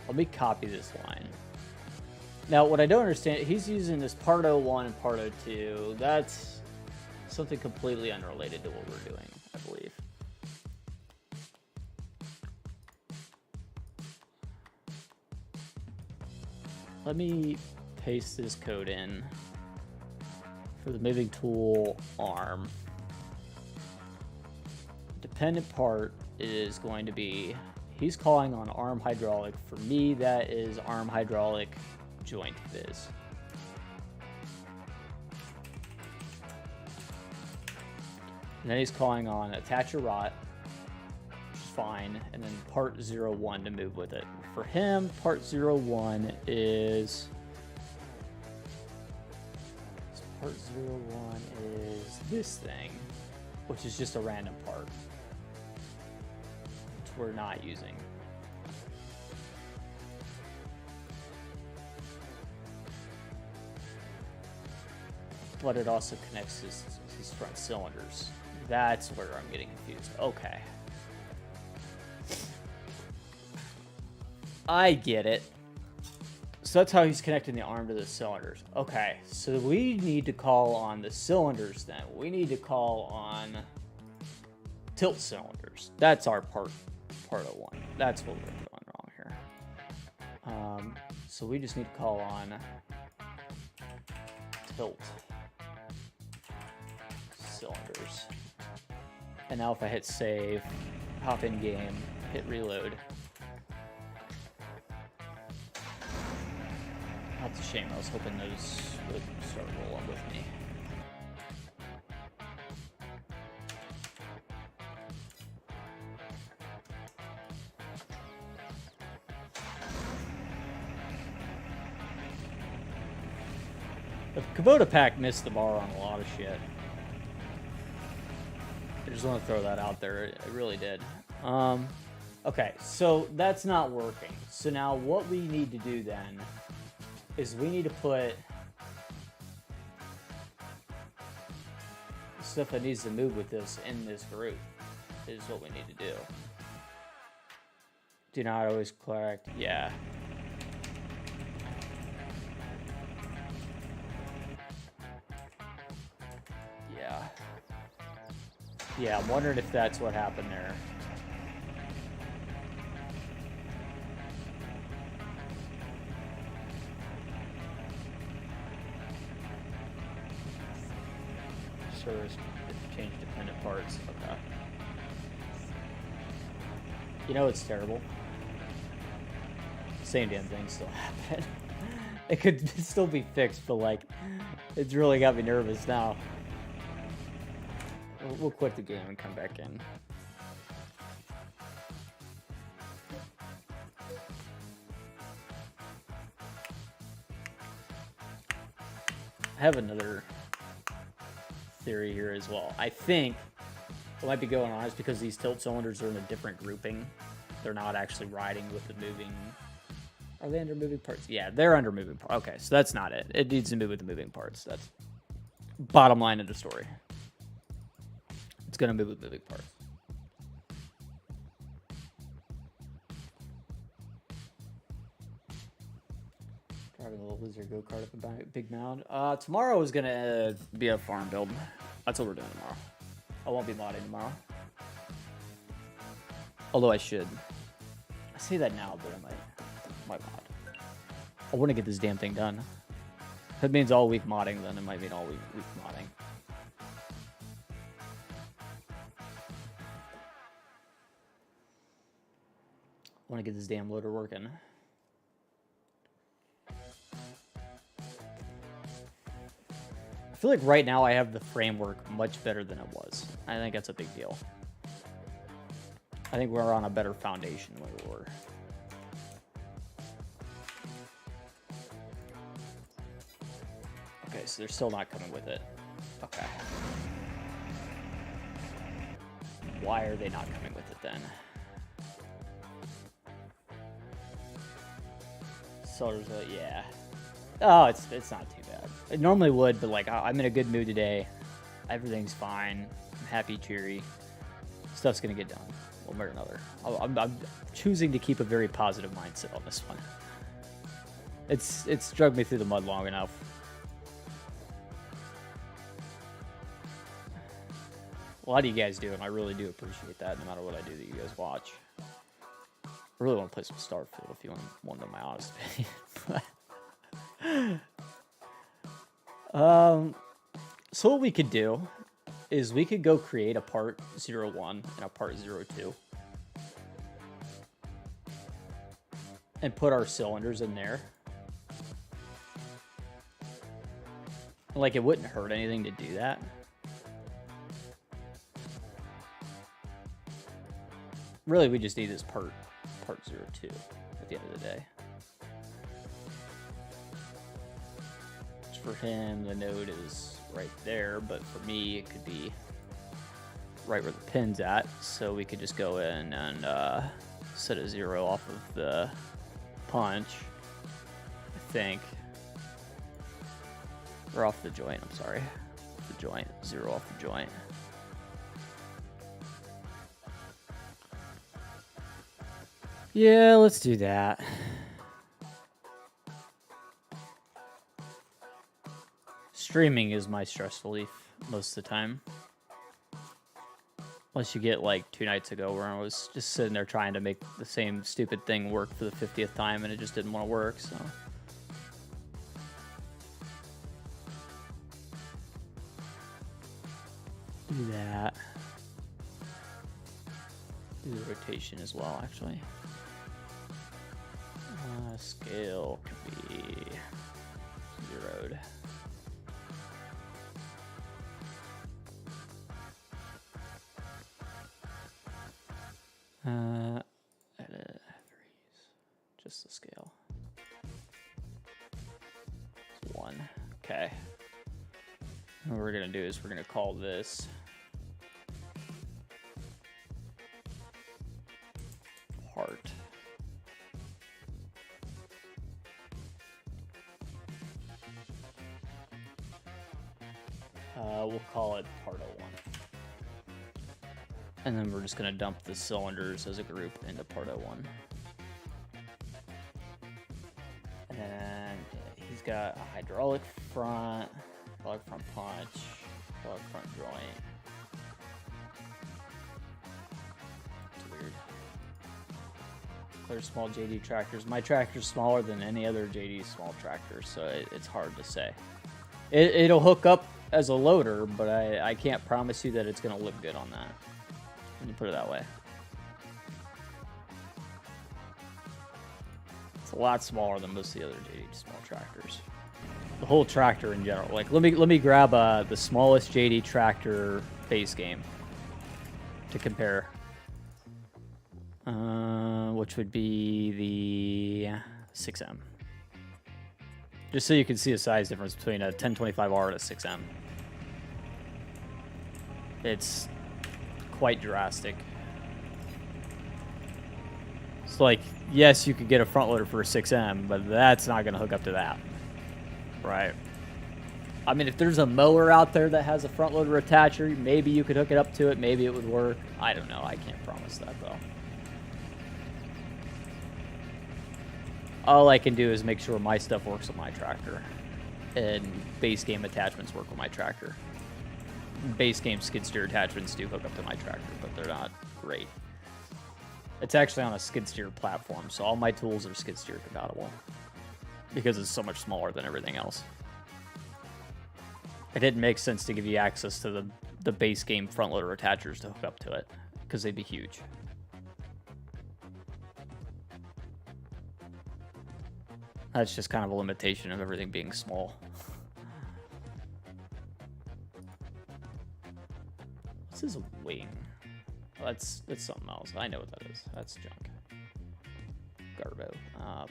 Let me copy this line. Now, what I don't understand, he's using this part 01 and part 02. That's something completely unrelated to what we're doing, I believe. Let me paste this code in for the moving tool arm. Dependent part is going to be, he's calling on arm hydraulic. For me, that is arm hydraulic joint viz. And then he's calling on attacher rot, which is fine, and then part 01 to move with it. For him, part 01 is, part 01 is this thing, which is just a random part, which we're not using. But it also connects his front cylinders. That's where I'm getting confused. Okay. I get it. so that's how he's connecting the arm to the cylinders. Okay, so we need to call on the cylinders then. We need to call on tilt cylinders. That's our part of one. That's what we're doing wrong here. So we just need to call on tilt cylinders. And now if I hit save, hop in game, hit reload. That's a shame. I was hoping those would start rolling with me. The Kubota pack missed the bar on a lot of shit. I just want to throw that out there. It really did. Okay, so that's not working. So now what we need to do then is we need to put stuff that needs to move with this in this group is what we need to do. Do not always correct. Yeah. Yeah. Yeah, I'm wondering if that's what happened there. Service change dependent parts. Okay. You know it's terrible. Same damn thing still happened. It could still be fixed, but like, it's really got me nervous now. We'll quit the game and come back in. I have another theory here as well. I think what might be going on is because these tilt cylinders are in a different grouping. They're not actually riding with the moving. Are they under moving parts? Yeah, they're under moving parts. Okay, so that's not it. It needs to move with the moving parts. That's bottom line of the story. It's going to move with moving parts. Driving a little lizard go-kart up a big mound. Tomorrow is going to be a farm build. That's what we're doing tomorrow. I won't be modding tomorrow. Although I should. I say that now, but I might mod. I want to get this damn thing done. If it means all week modding, then it might mean all week modding. I want to get this damn loader working. I feel like right now I have the framework much better than it was. I think that's a big deal. I think we're on a better foundation than we were. Okay, so they're still not coming with it. Okay. Why are they not coming with it then? So there's a, yeah. Oh, it's not too bad. It normally would, but like I'm in a good mood today. Everything's fine. I'm happy, cheery. Stuff's gonna get done. One way or another. I'm choosing to keep a very positive mindset on this one. It's dragged me through the mud long enough. A lot of you guys do, and I really do appreciate that, no matter what I do that you guys watch. I really want to play some Starfield if you want to know my honest opinion. So what we could do is we could go create a part 01 and a part 02. And put our cylinders in there. Like, it wouldn't hurt anything to do that. Really, we just need this part 02 at the end of the day. For him, the node is right there, but for me, it could be right where the pin's at. So we could just go in and set a 0 off of the punch, I think. Or off the joint, I'm sorry. The joint, 0 off the joint. Yeah, let's do that. Streaming is my stress relief most of the time. Unless you get like 2 nights ago where I was just sitting there trying to make the same stupid thing work for the 50th time and it just didn't want to work, so. Do that. Do the rotation as well, actually. Scale could be 0'd. Edit 3s. Just the scale. It's 1. Okay. What we're gonna do is we're gonna call this part. We'll call it part 01. And then we're just going to dump the cylinders as a group into part 01. And then he's got a hydraulic front punch, hydraulic front joint. It's weird. Clear small JD tractors. My tractor's smaller than any other JD small tractor, so it's hard to say. It'll hook up as a loader, but I can't promise you that it's going to look good on that. Let me put it that way. It's a lot smaller than most of the other JD small tractors. The whole tractor in general. Like, let me grab the smallest JD tractor base game to compare. Which would be the 6M. Just so you can see the size difference between a 1025R and a 6M. It's quite drastic. It's like, yes, you could get a front loader for a 6M, but that's not going to hook up to that. Right. I mean, if there's a mower out there that has a front loader attacher, maybe you could hook it up to it. Maybe it would work. I don't know. I can't promise that, though. All I can do is make sure my stuff works with my tractor. And base game attachments work with my tractor. Base game skid steer attachments do hook up to my tractor, but they're not great. It's actually on a skid steer platform, so all my tools are skid steer compatible. Because it's so much smaller than everything else. It didn't make sense to give you access to the base game front loader attachers to hook up to it, because they'd be huge. That's just kind of a limitation of everything being small. What's his wing? Oh, that's something else. I know what that is. That's junk. Garbo.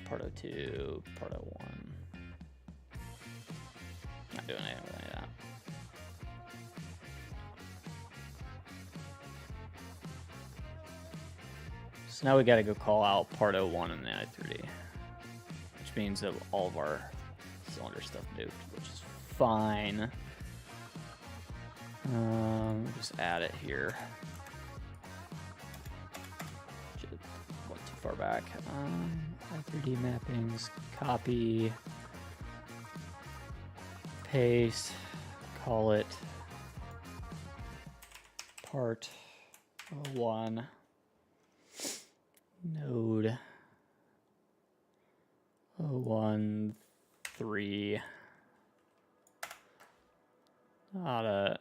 Part 02, part 01. Not doing anything with any of that. So now we gotta go call out part 01 in the i3D. Which means that all of our cylinder stuff moved, which is fine. Just add it here. Went too far back. i3D mappings, copy, paste, call it part 01, node 013.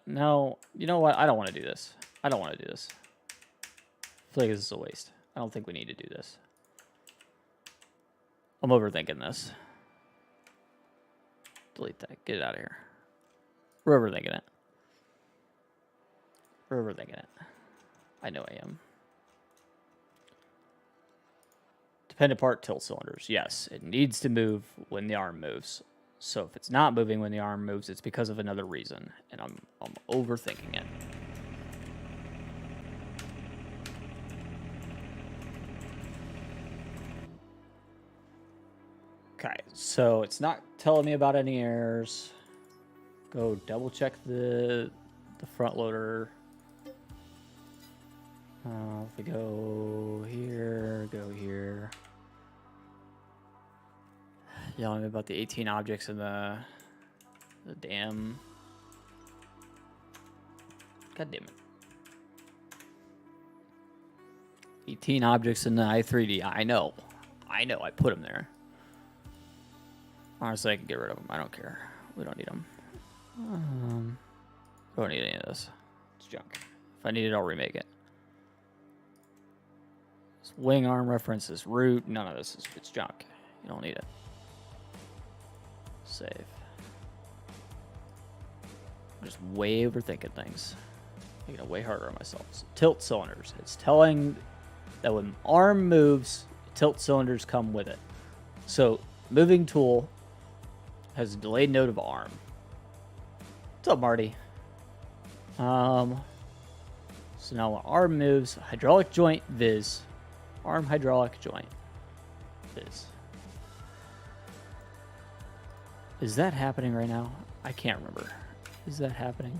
No, you know what? I don't want to do this. I don't want to do this. I feel like this is a waste. I don't think we need to do this. I'm overthinking this. Delete that. Get it out of here. We're overthinking it. We're overthinking it. I know I am. Dependent part tilt cylinders. Yes, it needs to move when the arm moves. So if it's not moving when the arm moves, it's because of another reason, and I'm overthinking it. Okay, so it's not telling me about any errors. Go double check the front loader. If we go here, go here. Yelling about the 18 objects in the The damn... God damn it. 18 objects in the i3D. I know. I put them there. Honestly, I can get rid of them. I don't care. We don't need them. Don't need any of this. It's junk. If I need it, I'll remake it. This wing arm reference, this root, none of this is, it's junk. You don't need it. Save. I'm just way overthinking things. Making it way harder on myself. So, tilt cylinders. It's telling that when arm moves, tilt cylinders come with it. So moving tool has a delayed node of arm. What's up, Marty? So now when arm moves, hydraulic joint viz. Arm hydraulic joint viz. Is that happening right now? I can't remember. Is that happening?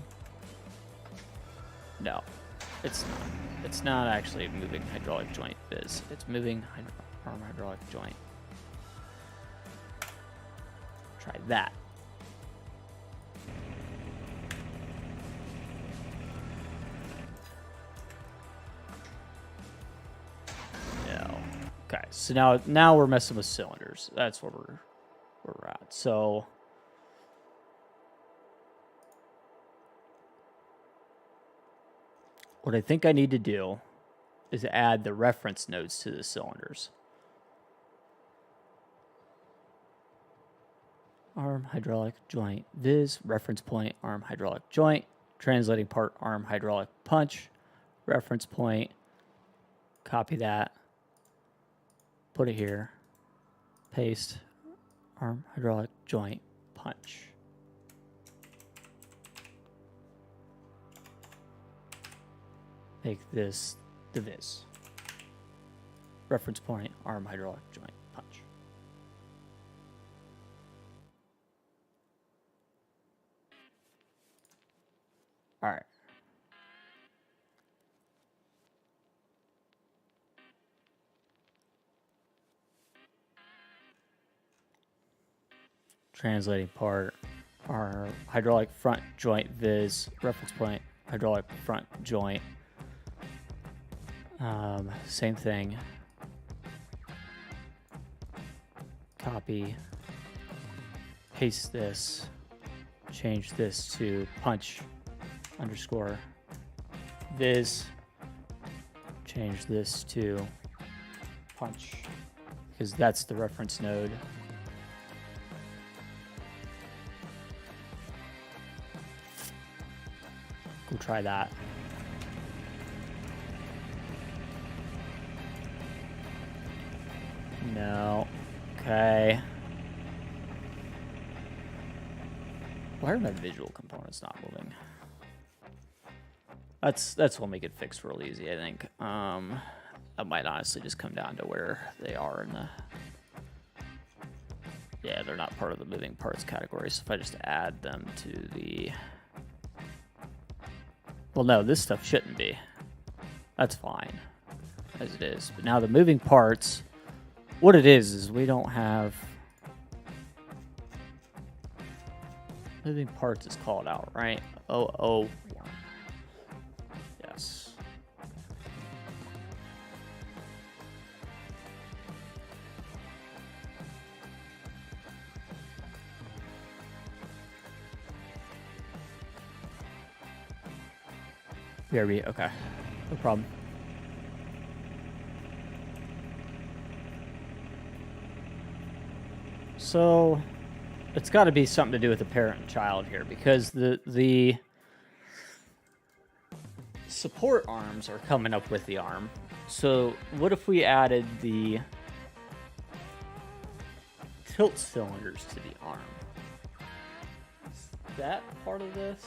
No, it's not. It's not actually moving hydraulic joint viz. It's moving arm hydraulic joint. Try that. No. Okay, so now we're messing with cylinders. That's where we're at. So what I think I need to do is add the reference nodes to the cylinders. Arm hydraulic joint viz, reference point, arm hydraulic joint, translating part, arm hydraulic punch, reference point, copy that, put it here, paste, arm hydraulic joint punch. Make this the viz. Reference point, arm hydraulic joint punch. All right. Translating part, our hydraulic front joint viz, reference point, hydraulic front joint. Same thing. Copy, paste this, change this to punch underscore viz, change this to punch because that's the reference node. Go try that. No. Okay. Why are my visual components not moving? That's one we could fix real easy, I think. That might honestly just come down to where they are in the... Yeah, they're not part of the moving parts category, so if I just add them to the... Well, no, this stuff shouldn't be. That's fine, as it is. But now the moving parts... What it is we don't have... Moving parts is called out, right? 001. Yes. BRB, okay. No problem. So it's got to be something to do with the parent and child here, because the support arms are coming up with the arm. So what if we added the tilt cylinders to the arm? Is that part of this?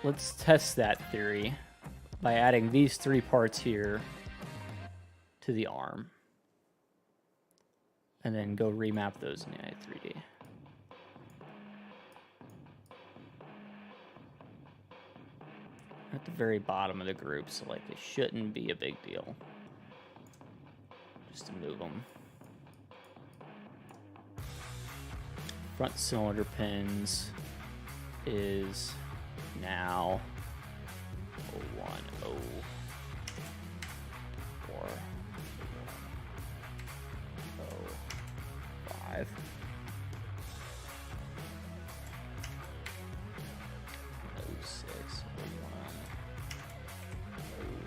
Let's test that theory by adding these three parts here to the arm. And then go remap those in the i3D. at the very bottom of the group, so like it shouldn't be a big deal. Just to move them. Front cylinder pins is now 0104. 05. 06, 01,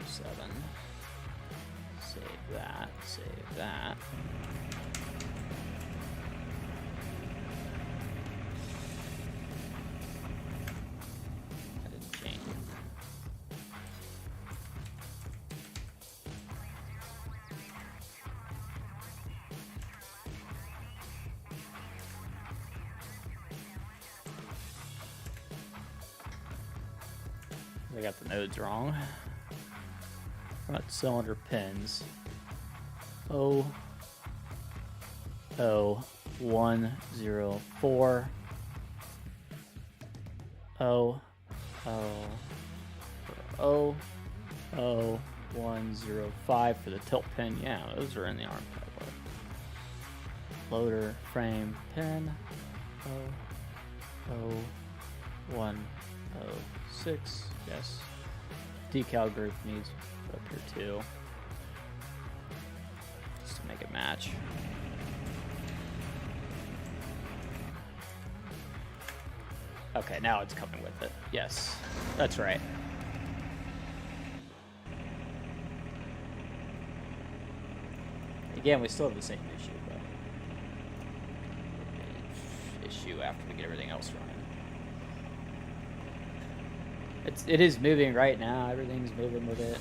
07. Save that, save that. That didn't change it. I got the nodes wrong. Front cylinder pins. 00104. 00105 for the tilt pin. Yeah, those are in the arm category. Loader frame pin. 00106. Yes. Decal group needs up here too. Just to make it match. Okay, now it's coming with it. Yes, that's right. Again, we still have the same issue, but issue after we get everything else running. It is moving right now. Everything's moving with it.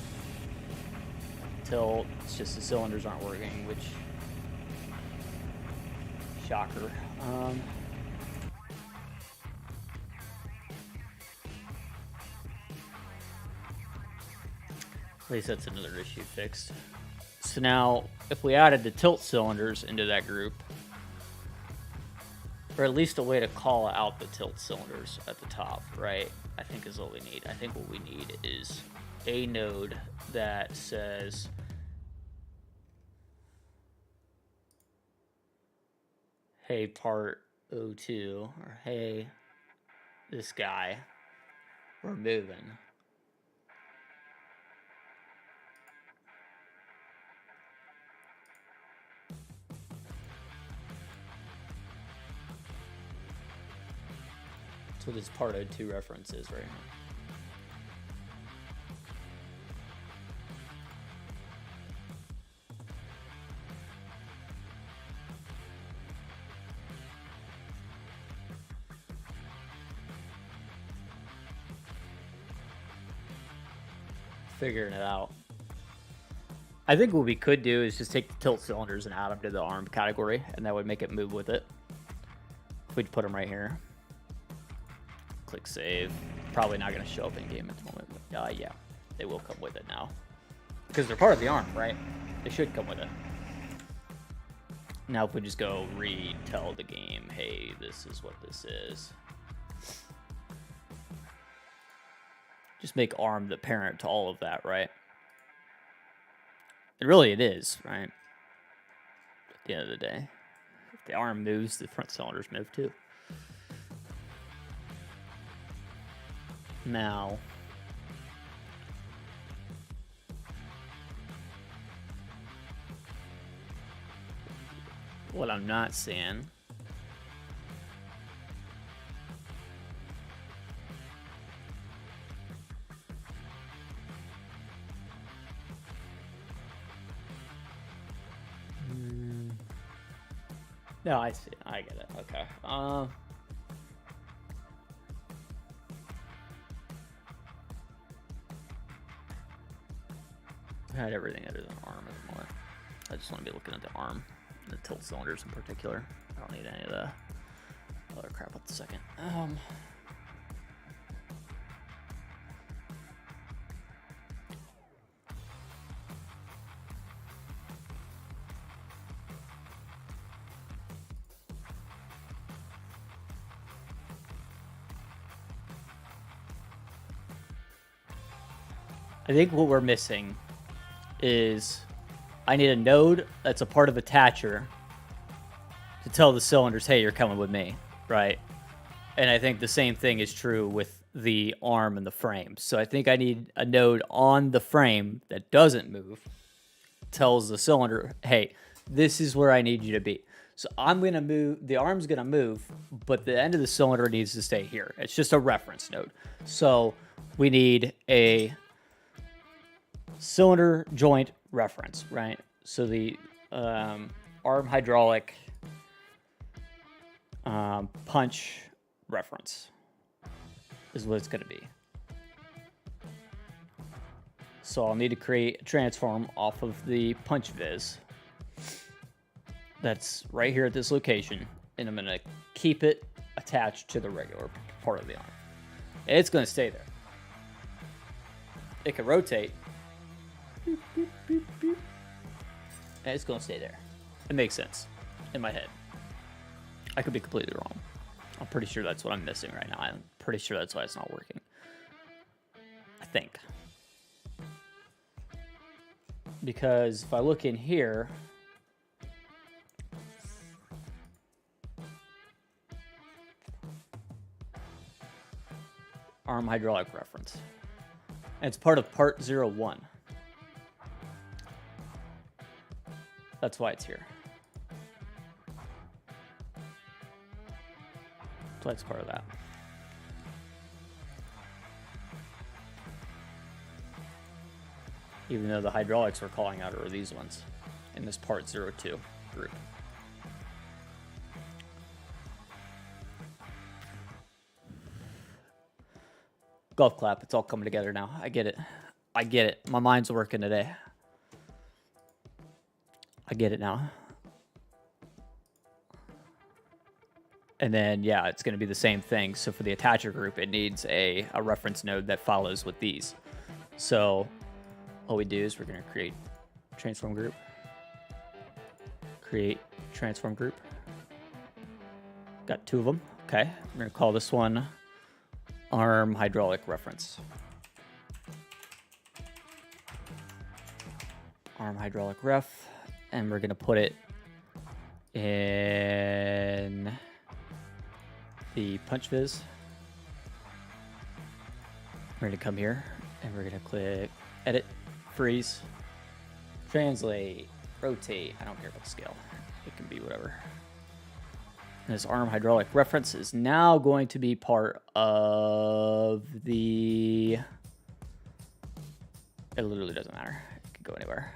Tilt. It's just the cylinders aren't working, which shocker. At least that's another issue fixed. So now, if we added the tilt cylinders into that group, or at least a way to call out the tilt cylinders at the top, right? I think is what we need. I think what we need is a node that says hey part 02 or hey this guy, we're moving. That's what this part 02 reference is right now. Figuring it out. I think what we could do is just take the tilt cylinders and add them to the arm category, and that would make it move with it. We'd put them right here. Click save. Probably not going to show up in game at the moment, but yeah, they will come with it now because they're part of the arm, right? They should come with it. Now if we just go retell the game, hey, this is what this is. Just make arm the parent to all of that, right? And really it is, right? At the end of the day. If the arm moves, the front cylinders move too. Now, what I'm not seeing no, I see it. I get it. Okay. I had everything other than arm anymore. I just want to be looking at the arm, the tilt cylinders in particular. I don't need any of the other crap at the second. I think what we're missing is I need a node that's a part of attacher to tell the cylinders, hey, you're coming with me, right? And I think the same thing is true with the arm and the frame. So I think I need a node on the frame that doesn't move, tells the cylinder, hey, this is where I need you to be. So I'm going to move, the arm's going to move, but the end of the cylinder needs to stay here. It's just a reference node. So we need a cylinder joint reference, right? So the arm hydraulic punch reference is what it's going to be. So I'll need to create a transform off of the punch viz that's right here at this location, and I'm going to keep it attached to the regular part of the arm. And it's going to stay there. It can rotate, boop, boop, boop, boop, and it's going to stay there. It makes sense in my head. I could be completely wrong. I'm pretty sure that's what I'm missing right now. I'm pretty sure that's why it's not working. I think. Because if I look in here, arm hydraulic reference. And it's part of part 01. That's why it's here. So that's part of that. Even though the hydraulics we're calling out are these ones in this part 02 group. Golf clap, it's all coming together now. I get it. I get it. My mind's working today. I get it now. And then, yeah, it's going to be the same thing. So for the attacher group, it needs a reference node that follows with these. So all we do is we're going to create transform group. Create transform group. Got two of them. Okay. We're going to call this one arm hydraulic reference. Arm hydraulic ref. And we're going to put it in the punch viz. We're going to come here and we're going to click edit, freeze, translate, rotate. I don't care about the scale. It can be whatever. And this arm hydraulic reference is now going to be part of the... It literally doesn't matter. It can go anywhere.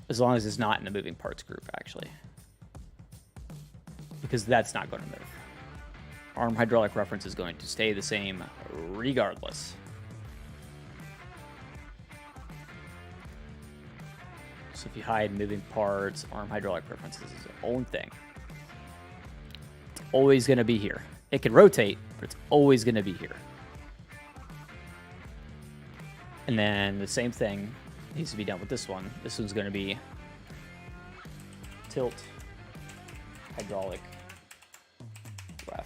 As long as it's not in the moving parts group, actually. Because that's not going to move. Arm hydraulic reference is going to stay the same regardless. So if you hide moving parts, arm hydraulic reference is its own thing. It's always going to be here. It can rotate, but it's always going to be here. And then the same thing needs to be done with this one. This one's going to be tilt hydraulic ref.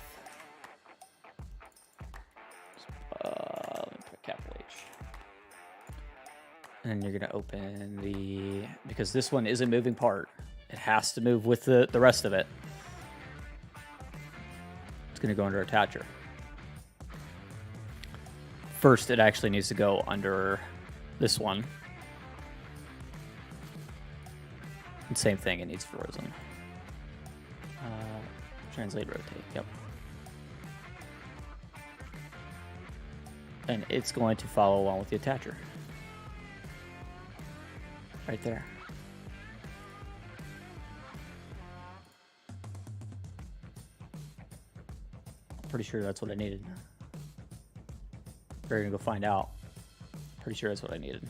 Let me put capital H. And then you're going to open the, because this one is a moving part, it has to move with the rest of it. It's going to go under attacher. First, it actually needs to go under this one. And same thing, it needs frozen. Translate, rotate, yep. And it's going to follow along with the attacher. Right there. I'm pretty sure that's what I needed. We're gonna go find out. Pretty sure that's what I needed.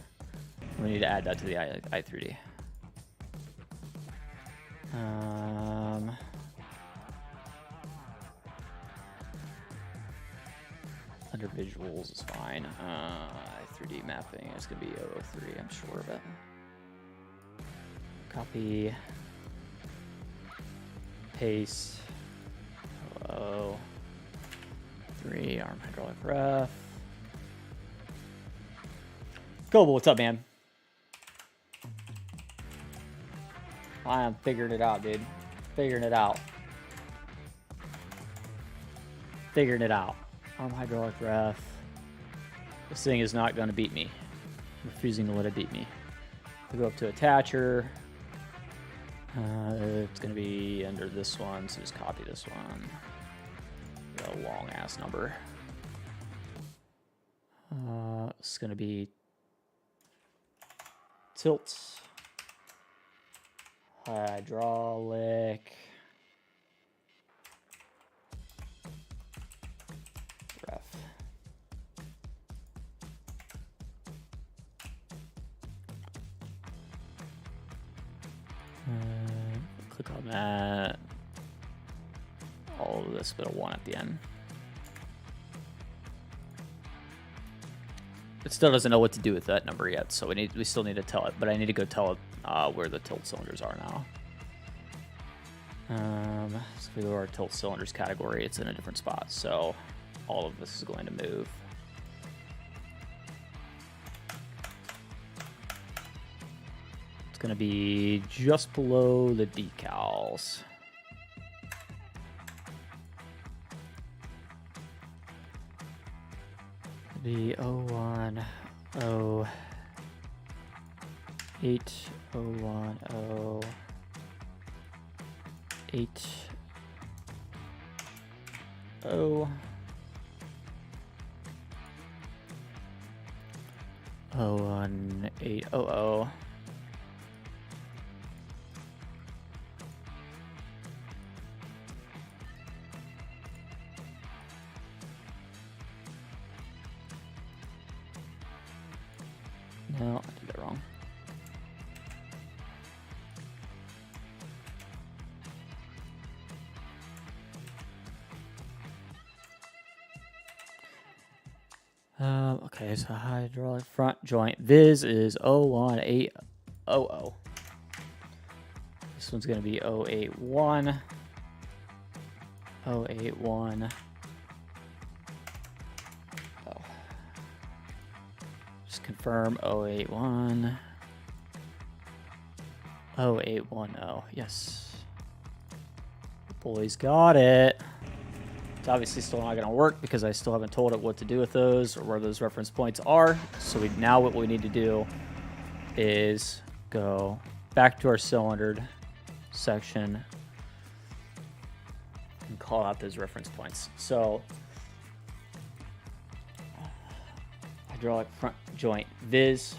We need to add that to the i3D. Under visuals is fine. i3D mapping is gonna be 003, I'm sure of it. Copy. Paste. Hello. 3 arm hydraulic ref. Kobo, what's up, man? I am figuring it out, dude. Figuring it out. Figuring it out. Arm hydraulic ref. This thing is not going to beat me. I'm refusing to let it beat me. I go up to attacher. It's going to be under this one, so just copy this one. Got a long ass number. It's going to be tilt. Hydraulic ref. Click on that. All of this, but a 1 at the end. It still doesn't know what to do with that number yet, so we still need to tell it. But I need to go tell it where the tilt cylinders are now. So if we go to our tilt cylinders category, it's in a different spot. So all of this is going to move. It's going to be just below the decals. Be 01, 08, 01, 08, 01, 800. No, I did that wrong. Okay, so hydraulic front joint viz is 01800. This one's going to be 081. 081. Oh. Just confirm 081. 0810. Yes. Boys got it. It's obviously still not going to work because I still haven't told it what to do with those or where those reference points are. So now what we need to do is go back to our cylindered section and call out those reference points. So hydraulic front joint viz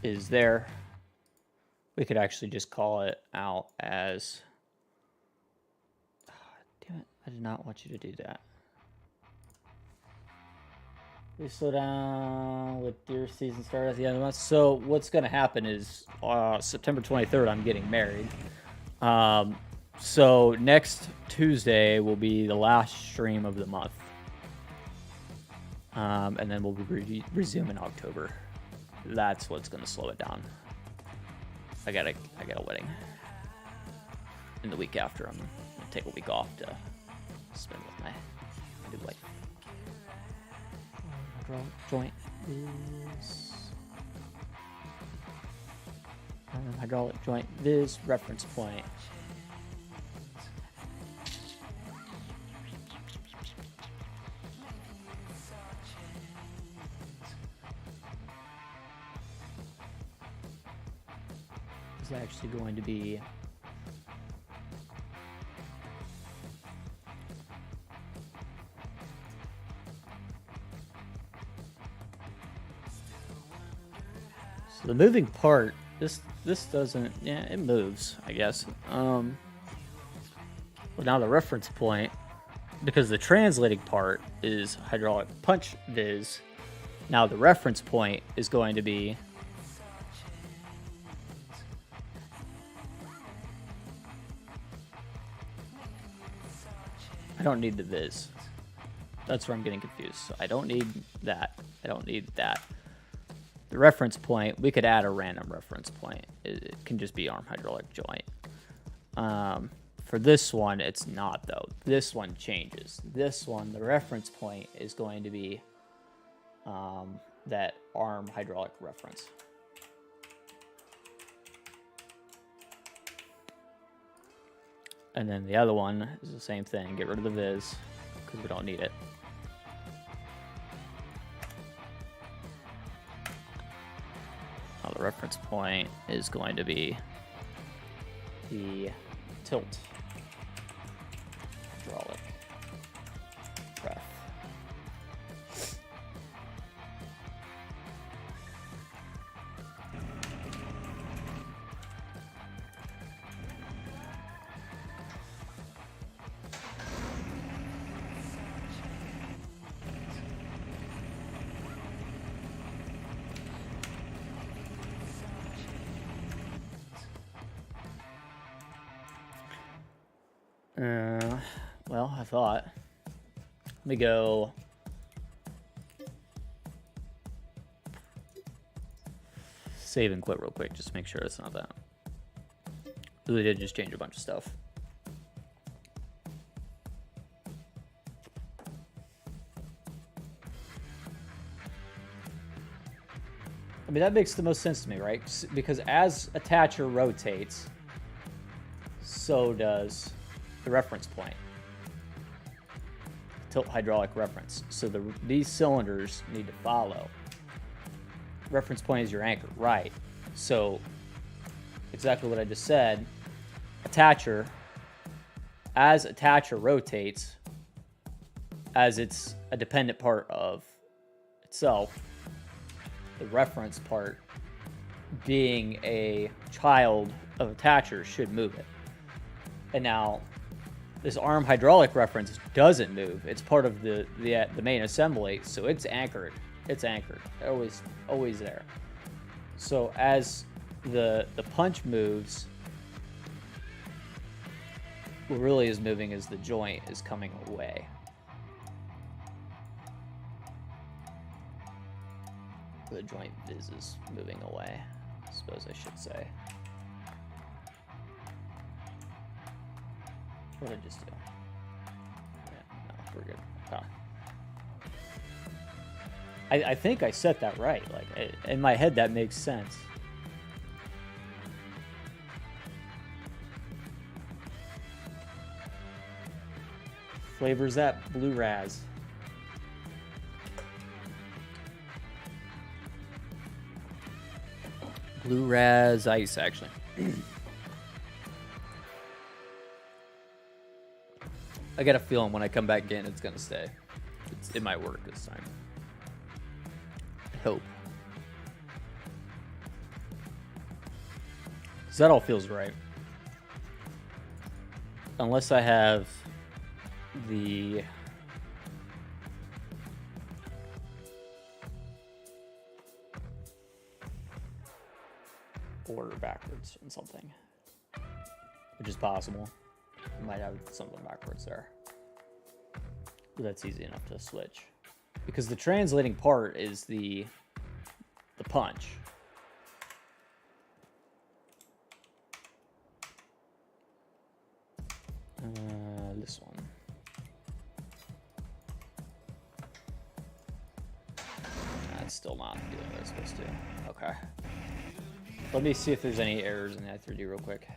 is there. We could actually just call it out as... Damn it, I did not want you to do that. We slow down with Deere season start at the end of the month. So what's going to happen is September 23rd, I'm getting married. So next Tuesday will be the last stream of the month. And then we'll resume in October. That's what's going to slow it down. I got a wedding. And the week after, I'm going to take a week off to spend with my new wife. Hydraulic joint is... hydraulic joint viz reference point. Is actually going to be so the moving part, this doesn't, yeah, it moves, I guess. Well, now the reference point, because the translating part is hydraulic punch viz, now the reference point is going to be I don't need the viz. That's where I'm getting confused. So I don't need that. I don't need that. The reference point, we could add a random reference point. It can just be arm hydraulic joint. For this one, it's not though. This one changes. This one, the reference point is going to be that arm hydraulic reference. And then the other one is the same thing. Get rid of the viz because we don't need it. Now the reference point is going to be the tilt hydraulic ref. Well, I thought. Let me go. Save and quit real quick, just to make sure it's not that. Really did just change a bunch of stuff. I mean, that makes the most sense to me, right? Because as attacher rotates, so does the reference point. Tilt hydraulic reference. So these cylinders need to follow. Reference point is your anchor, right? So exactly what I just said. Attacher, as attacher rotates, as it's a dependent part of itself, the reference part being a child of attacher should move it. And now this arm hydraulic reference doesn't move. It's part of the main assembly, so it's anchored. It's anchored. Always there. So as the punch moves, what really is moving is the joint is coming away. The joint viz is moving away, I suppose I should say. What did I just do? Yeah, no, we're good. Okay. I think I set that right. Like, in my head, that makes sense. Flavor's that? Blue Raz. Blue Raz Ice, actually. I got a feeling when I come back in, it's gonna stay. It might work this time. I hope. Because that all feels right. Unless I have the... order backwards in something. Which is possible. I might have something backwards there. But that's easy enough to switch. Because the translating part is the punch. This one. That's still not doing what it's supposed to. Okay. Let me see if there's any errors in the i3D real quick.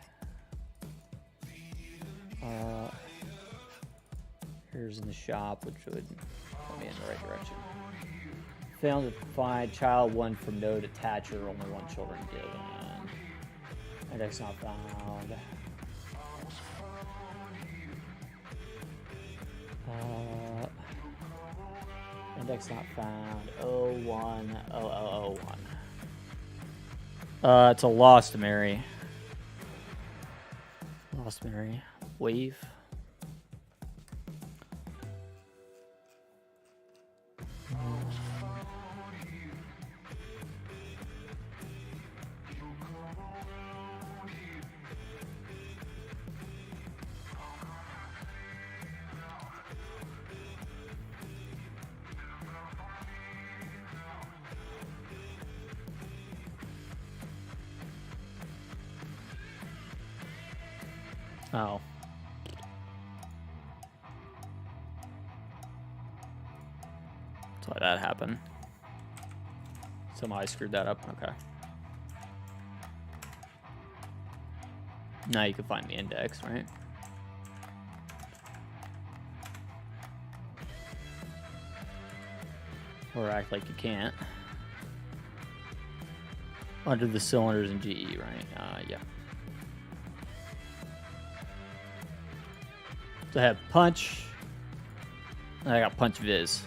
Here's in the shop, which would put me in the right direction. Failed to find child 1 from node attacher, only 1 children given. Index not found. Index not found. 010001. It's a lost Mary. Lost Mary. Wave. Oh. That's why that happened. Somehow I screwed that up. Okay. Now you can find the index, right? Or act like you can't. Under the cylinders in GE, right? Yeah. So I have punch. And I got punch viz.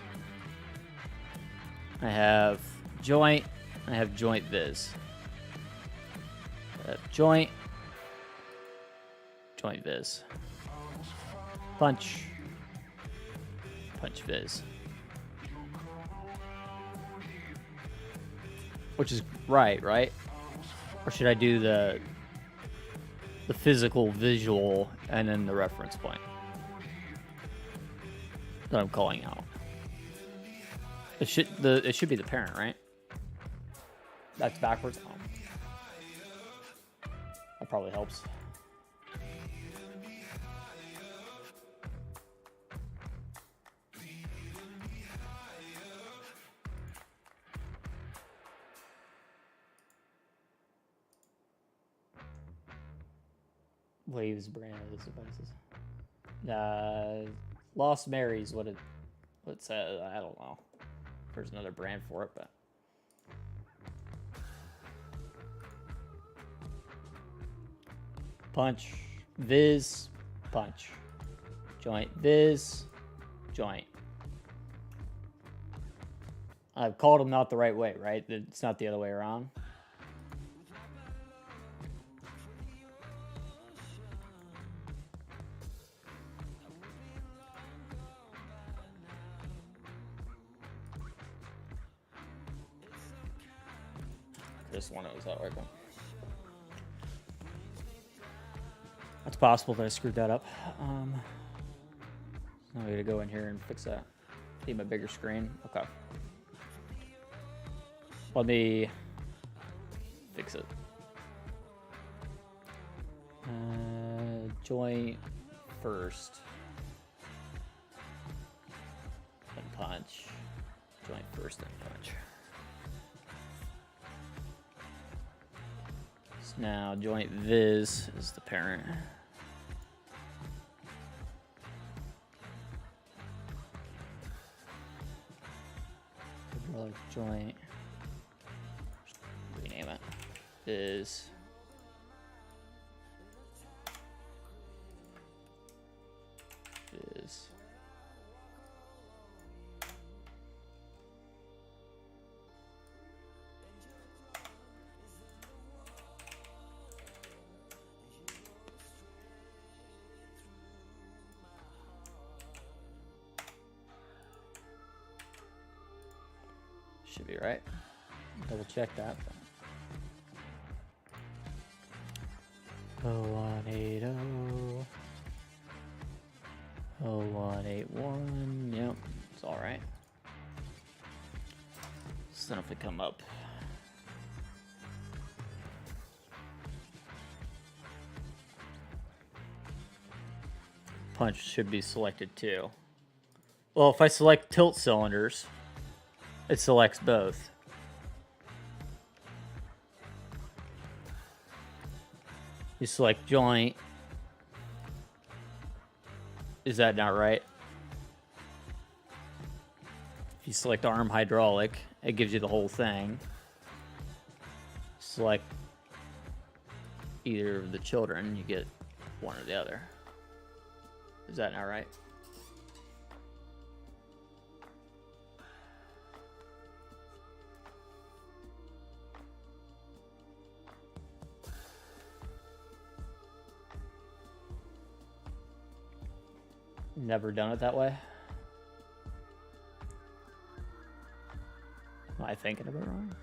I have joint. I have joint viz. I have joint. Joint viz. Punch. Punch viz. Which is right? Or should I do the physical visual and then the reference point that I'm calling out? It should be the parent, right? That's backwards. Oh. That probably helps. Waves brand of these devices. Lost Mary's what it says. I don't know. There's another brand for it, but punch, viz, punch, joint, viz, joint. I've called them out the right way, right? It's not the other way around. This one, it was that right one. It's possible that I screwed that up. I'm going to go in here and fix that. Need my bigger screen. Okay. Let me fix it. Joint first. Then punch. Joint first, then punch. Now, joint viz is the parent. Hydraulic joint. Rename it. Viz. Viz. Should be right. Double check that. 0180. 0181. Yep, it's all right. So then if we come up, punch should be selected too. Well, if I select tilt cylinders, it selects both. You select joint. Is that not right? If you select arm hydraulic, it gives you the whole thing. Select either of the children, you get one or the other. Is that not right? Never done it that way. Am I thinking of it wrong?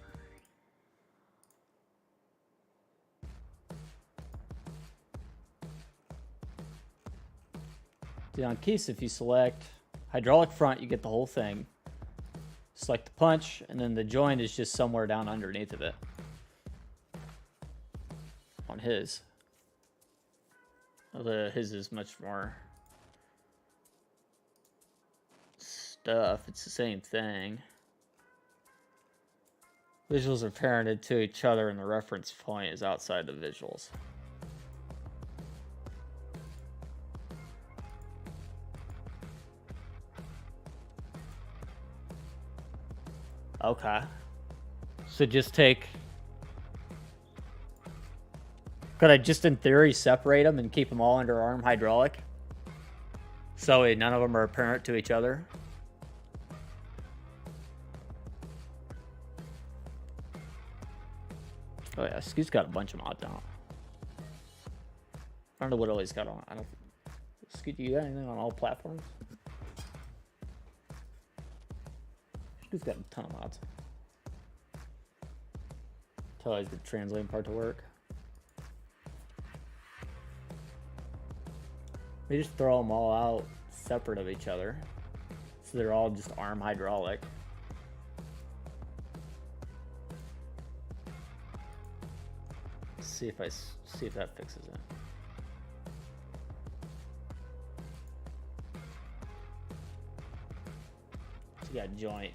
See, on Keys, if you select hydraulic front, you get the whole thing. Select the punch, and then the joint is just somewhere down underneath of it. On his. Although his is much more stuff. It's the same thing. Visuals are parented to each other and the reference point is outside the visuals. Okay. So just take... Could I just in theory separate them and keep them all under arm hydraulic? So none of them are apparent to each other? Oh yeah, Scoot's got a bunch of mods on. I don't know what all he's got on. I don't... Scoot, do you got anything on all platforms? Scoot's got a ton of mods. Tell he's the translating part to work. We just throw them all out separate of each other. So they're all just arm hydraulic. Let's see if that fixes it. So you got joint,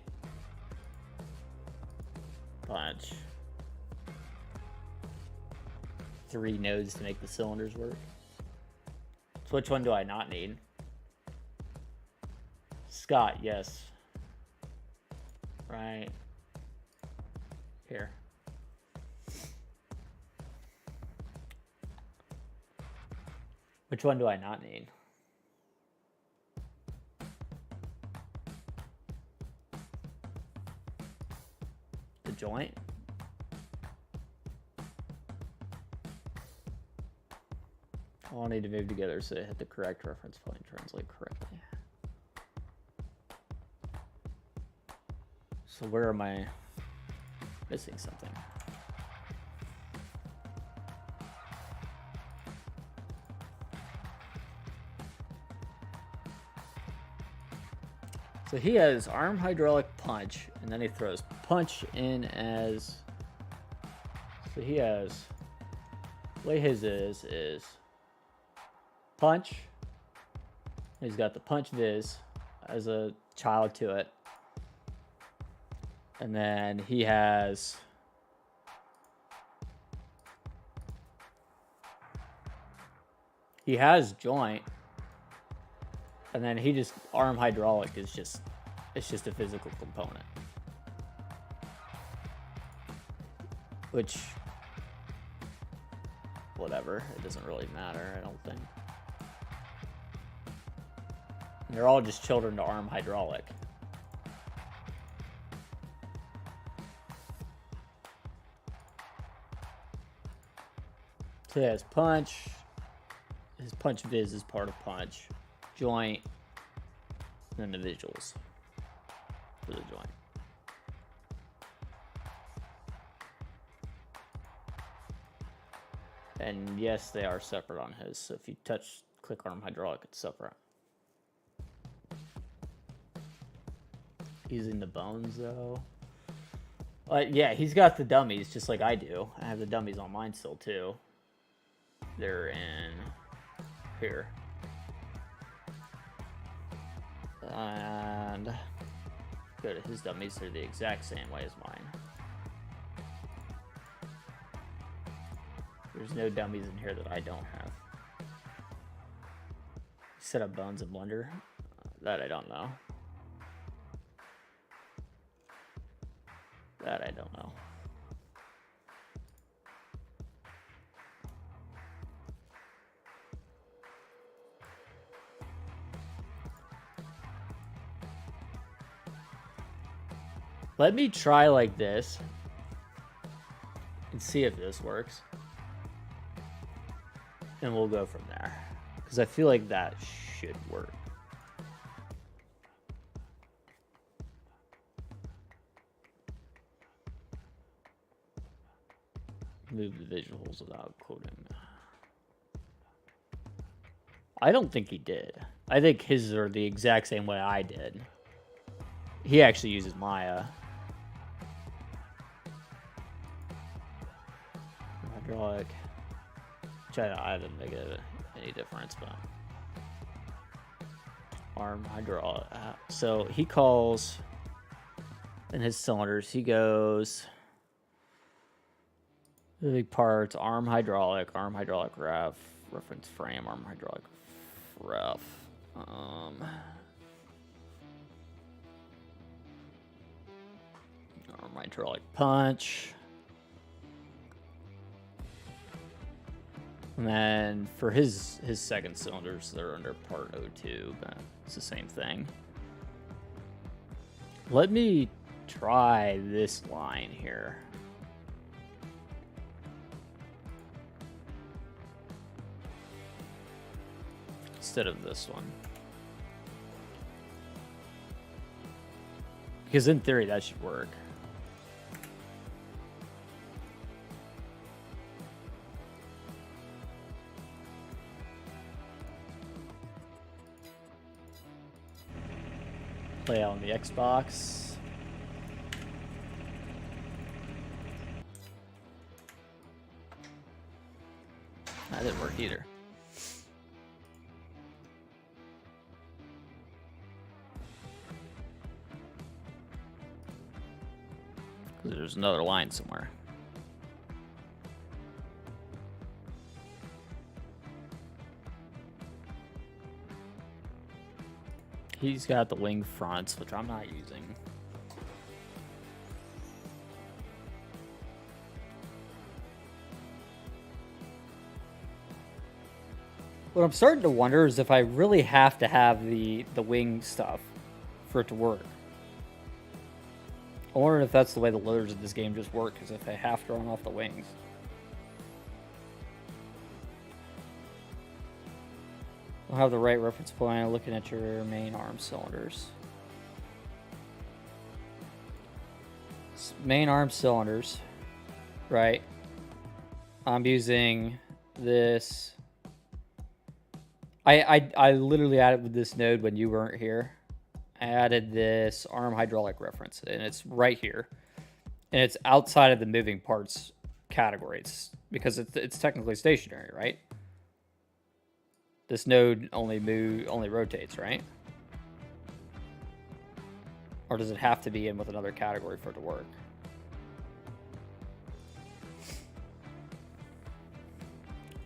punch, 3 nodes to make the cylinders work. So which one do I not need? Scott, yes. Right here. Which one do I not need? The joint? All need to move together so they hit the correct reference point and translate correctly. So where am I missing something? So he has arm hydraulic punch, and then he throws punch in as... So he has... The way his is punch. He's got the punch viz as a child to it. And then he has... He has joint. And then he just... Arm hydraulic is just... It's just a physical component. Which... Whatever. It doesn't really matter, I don't think. They're all just children to arm hydraulic. So he has punch. His punch viz is part of punch. Joint. And then the visuals for the joint. And yes, they are separate on his. So if you click arm hydraulic, it's separate. Using the bones though. Yeah, he's got the dummies just like I do. I have the dummies on mine still too. They're in here. And go to his dummies, they're the exact same way as mine. There's no dummies in here that I don't have. Set up bones in Blender? That I don't know. That I don't know. Let me try like this and see if this works. And we'll go from there. Because I feel like that should work. Move the visuals without quoting. I don't think he did. I think his are the exact same way I did. He actually uses Maya. Hydraulic. I didn't make it any difference, but arm hydraulic. So he calls in his cylinders. He goes Moving parts, arm hydraulic ref, reference frame, arm hydraulic ref. Arm hydraulic punch. And then for his second cylinders, they're under part 02, but it's the same thing. Let me try this line here. Instead of this one. Because in theory, that should work. Play out on the Xbox. That didn't work either. There's another line somewhere. He's got the wing fronts, which I'm not using. What I'm starting to wonder is if I really have to have the wing stuff for it to work. I wonder if that's the way the loaders of this game just work, is if I have to run off the wings. I'll have the right reference point looking at your main arm cylinders. Main arm cylinders, right? I'm using this. I literally added with this node when you weren't here. I added this arm hydraulic reference, and it's right here. And it's outside of the moving parts categories because it's technically stationary, right? This node only rotates, right? Or does it have to be in with another category for it to work?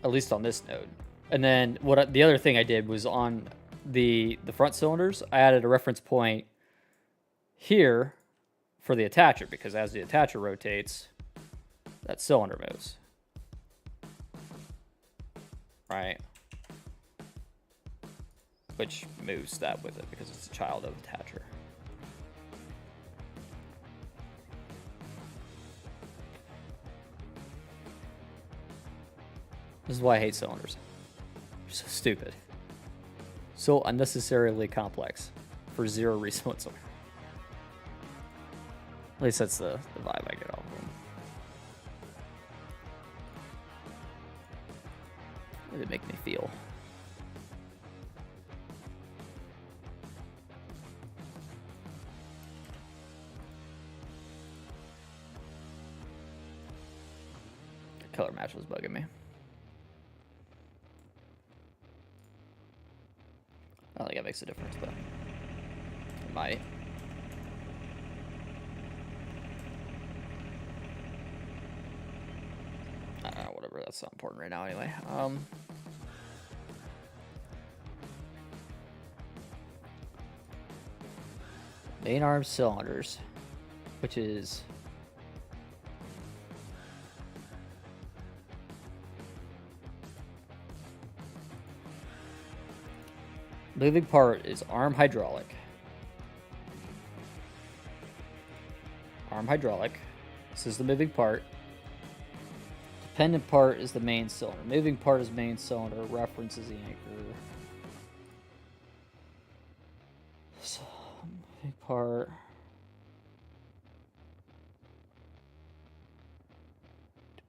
At least on this node. And then the other thing I did was on the front cylinders, I added a reference point here for the attacher, because as the attacher rotates, that cylinder moves. Right? Which moves that with it because it's a child of attacher. This is why I hate cylinders. They're so stupid. So unnecessarily complex for zero reason whatsoever. At least that's the vibe I get off of them. What did it make me feel? The color match was bugging me. I don't think that makes a difference, but it might. I don't know, whatever, that's not important right now anyway. Main arm cylinders, which is moving part is arm hydraulic. Arm hydraulic. This is the moving part. Dependent part is the main cylinder. Moving part is main cylinder. Reference is the anchor. So, moving part.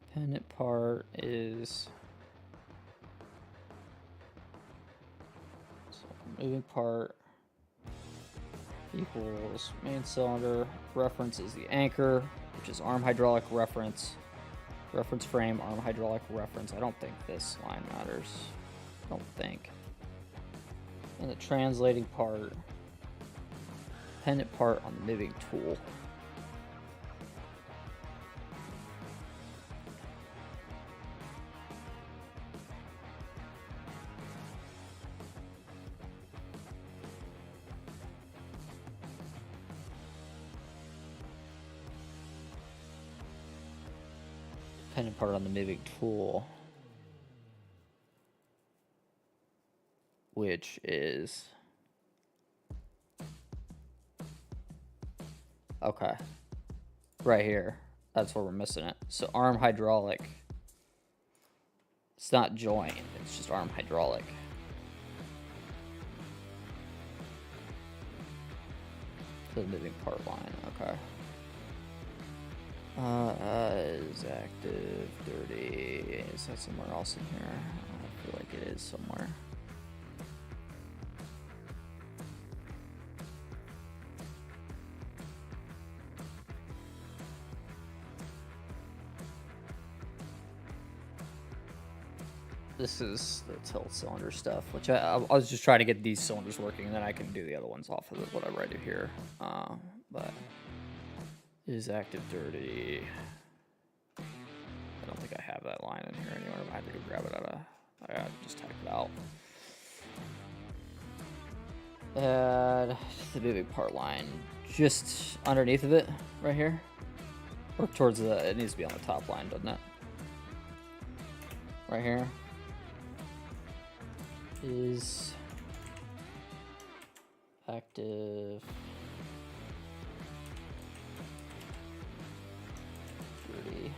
Dependent part is moving part equals main cylinder. Reference is the anchor, which is arm hydraulic reference. Reference frame, arm hydraulic reference. I don't think this line matters. I don't think. And the translating part, dependent part on the moving tool. Dependent part on the moving tool, which is okay, right here. That's where we're missing it. So arm hydraulic. It's not joint. It's just arm hydraulic. The moving part line. Okay. Is active 30. Is that somewhere else in here? I feel like it is somewhere. This is the tilt cylinder stuff, which I was just trying to get these cylinders working, and then I can do the other ones off of it, whatever I do here. But is active dirty. I don't think I have that line in here anywhere. I have to go grab it out of. I gotta just type it out. Add the moving part line just underneath of it, right here, or towards the. It needs to be on the top line, doesn't it? Right here. Is active dirty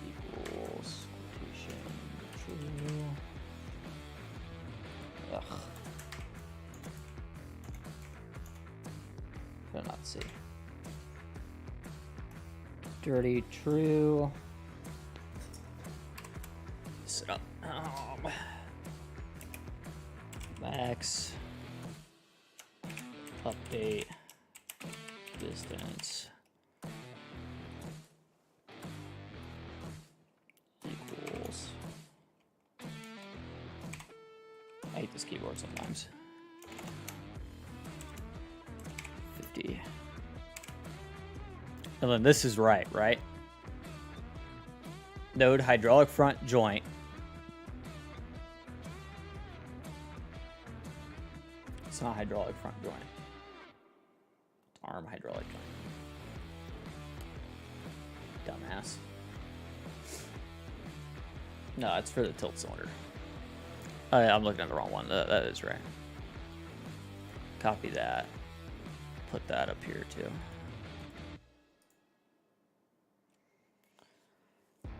equals quotation true. Ugh. Could not see. Dirty true. Sit up. Max. Update. Distance. Equals. I hate this keyboard sometimes. 50. And then this is right? Node hydraulic front joint. It's not hydraulic front joint. It's arm hydraulic joint. Dumbass. No, it's for the tilt cylinder. Oh, yeah, I'm looking at the wrong one. That is right. Copy that. Put that up here too.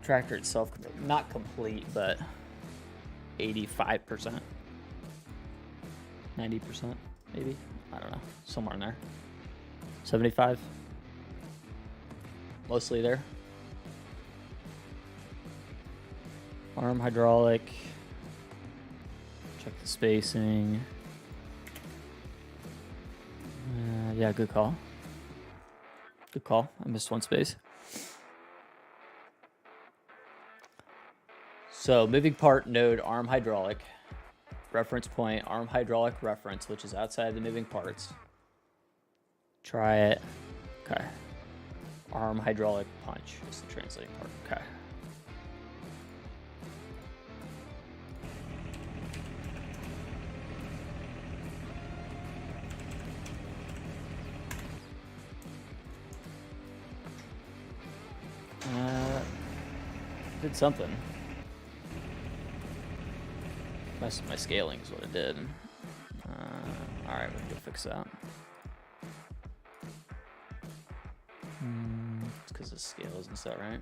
Tractor itself, not complete, but 85%. 90%, maybe. I don't know. Somewhere in there. 75. Mostly there. Arm hydraulic. Check the spacing. Yeah, good call. Good call. I missed one space. So moving part node arm hydraulic. Reference point arm hydraulic reference, which is outside the moving parts. Try it. Okay. Arm hydraulic punch is the translating part. Okay. Did something. My scaling is what it did. All right, we can go fix that. It's because the scale isn't set right.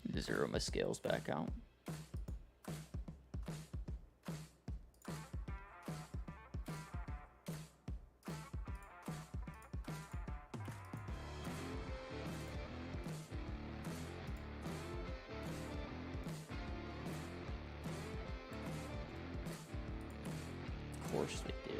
Need to zero my scales back out. Of course they do.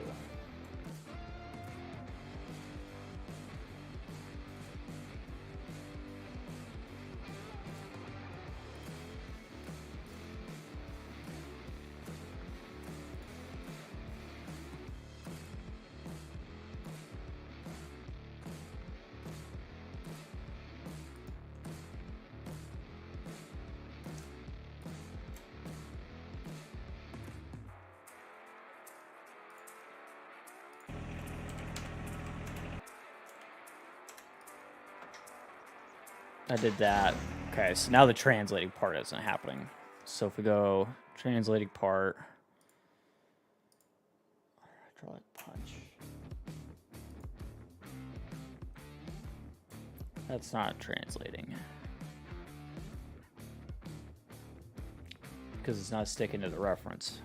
I did that. Okay, so now the translating part isn't happening. So if we go translating part, hydraulic punch. That's not translating. Because it's not sticking to the reference.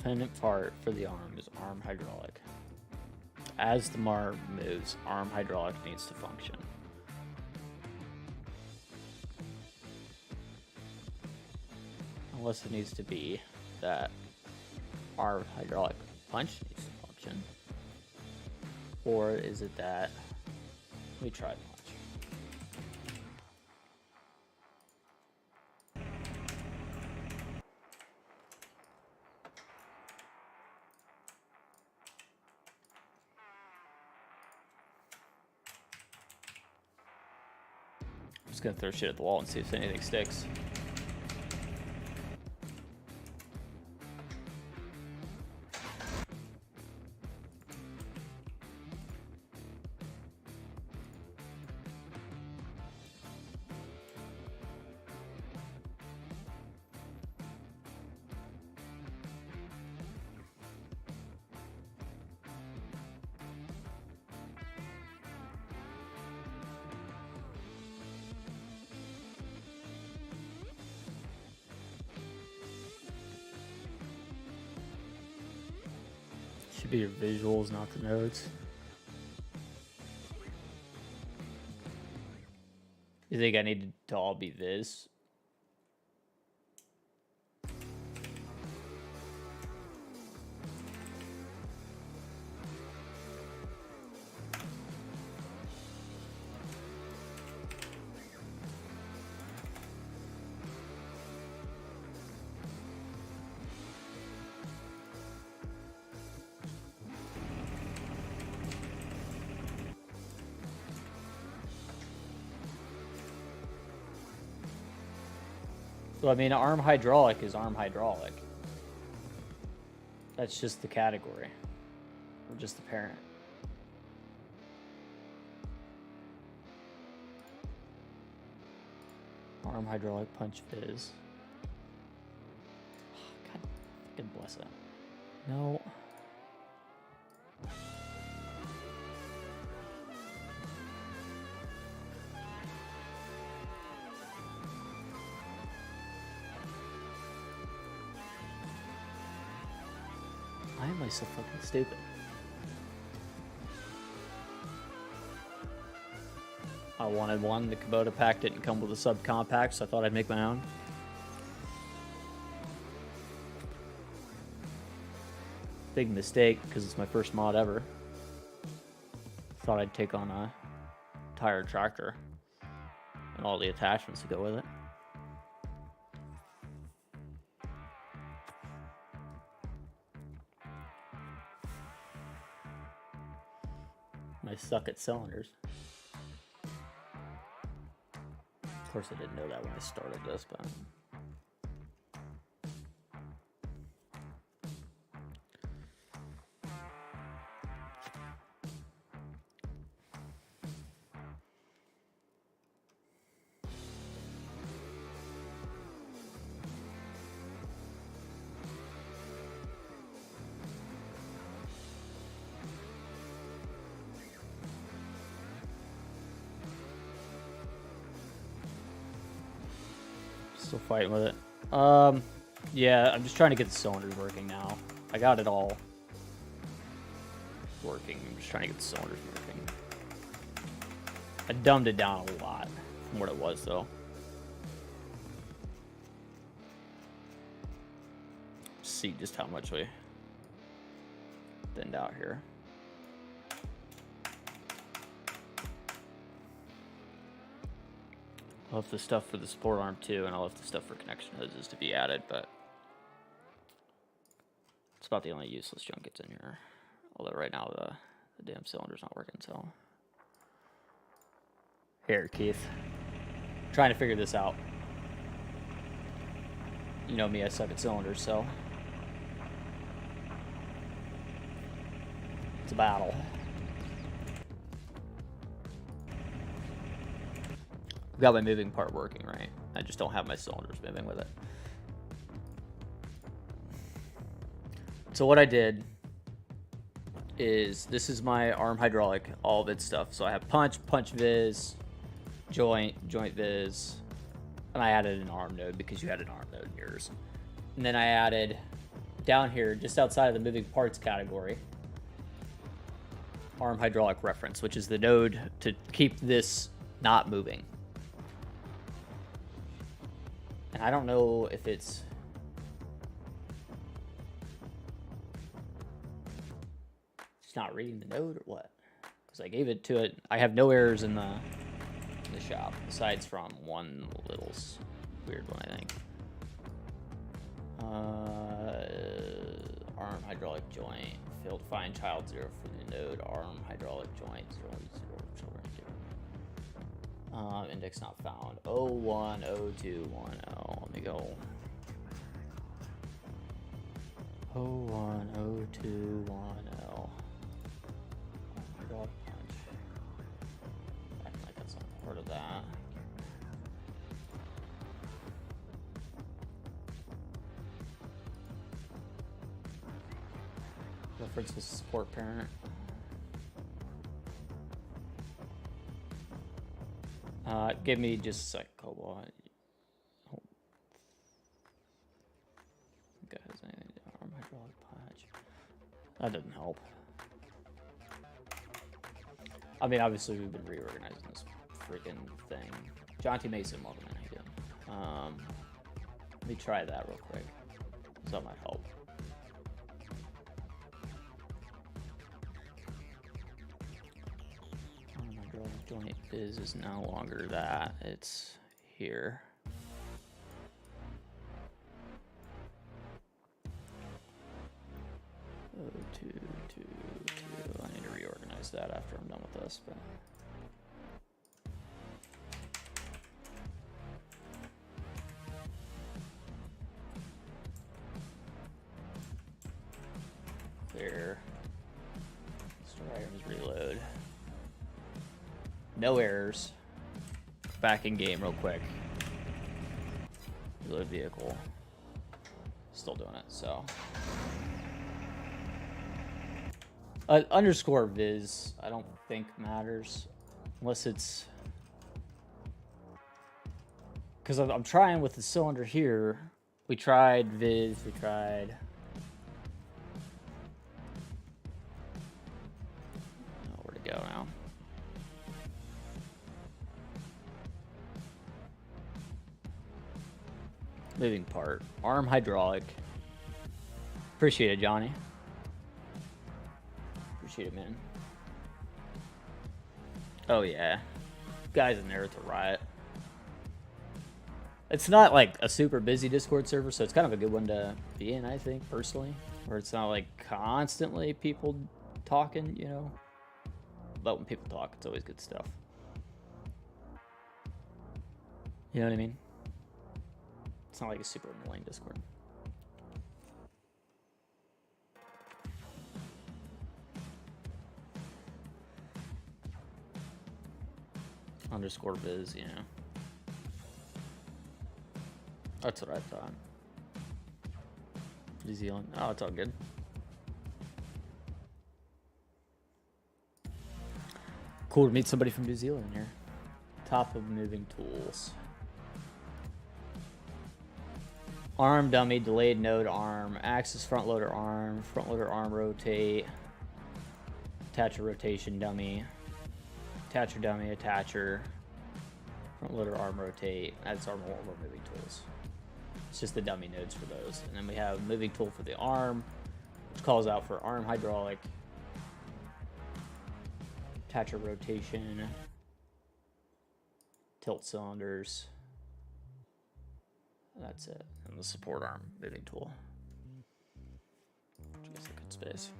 Dependent part for the arm is arm hydraulic. As the arm moves, arm hydraulic needs to function. Unless it needs to be that arm hydraulic punch needs to function. Or is it that, let me try punch. I'm just gonna throw shit at the wall and see if anything sticks. Should be your visuals, not the notes. You think I need to all be this? So I mean, arm hydraulic is arm hydraulic. That's just the category. Or just the parent. Arm hydraulic punch fizz. God fucking bless it. No. Why am I so fucking stupid? I wanted one. The Kubota pack didn't come with a subcompact, so I thought I'd make my own. Big mistake, because it's my first mod ever. Thought I'd take on a tire tractor and all the attachments that go with it. I suck at cylinders. Of course, I didn't know that when I started this, but... Still fighting with it. Yeah, I'm just trying to get the cylinders working now. I got it all working. I'm just trying to get the cylinders working. I dumbed it down a lot from what it was, though. See just how much we thinned out here. I left the stuff for the support arm too, and I left the stuff for connection hoses to be added, but it's about the only useless junk that's in here. Although right now the damn cylinder's not working, so. Here, Keith. I'm trying to figure this out. You know me, I suck at cylinders, so. It's a battle. I've got my moving part working, right? I just don't have my cylinders moving with it. So what I did is, this is my arm hydraulic, all of its stuff. So I have punch viz, joint viz, and I added an arm node because you had an arm node in yours. And then I added down here, just outside of the moving parts category, arm hydraulic reference, which is the node to keep this not moving. And I don't know if it's not reading the node or what, because I gave it to it. I have no errors in the shop besides from one little weird one, I think. Arm hydraulic joint, failed to find child 0 for the node. Arm hydraulic joint 0, 0 children. Index not found. 010210. Let me go. 010210. Hydraulic punch. Acting like that's not part of that. Reference with support parent. Give me just a sec. Hold on. Guys, arm hydraulic punch. That doesn't help. I mean, obviously we've been reorganizing this freaking thing. John T. Mason, welcome in. How you doing? Let me try that real quick. So that might help. Joint is no longer that, it's here. Oh, two. I need to reorganize that after I'm done with this, but. Clear. Store items, reload. No errors. Back in game real quick. Reload vehicle. Still doing it, so. Underscore viz, I don't think matters. Unless it's. Because I'm trying with the cylinder here. We tried viz, we tried. Oh, where to go now? Moving part. Arm hydraulic. Appreciate it, Johnny. Appreciate it, man. Oh, yeah. Guys in there, it's a riot. It's not like a super busy Discord server, so it's kind of a good one to be in, I think, personally. Where it's not like constantly people talking, you know. But when people talk, it's always good stuff. You know what I mean? It's not like a super annoying Discord. Underscore viz, yeah. That's what I thought. New Zealand. Oh, it's all good. Cool to meet somebody from New Zealand here. Top of moving tools. Arm dummy, delayed node arm, axis front loader arm rotate, attacher rotation dummy, attacher dummy, attacher, front loader arm rotate. That's our more moving tools. It's just the dummy nodes for those. And then we have moving tool for the arm, which calls out for arm hydraulic, attacher rotation, tilt cylinders. That's it. And the support arm moving tool. Which is a good space.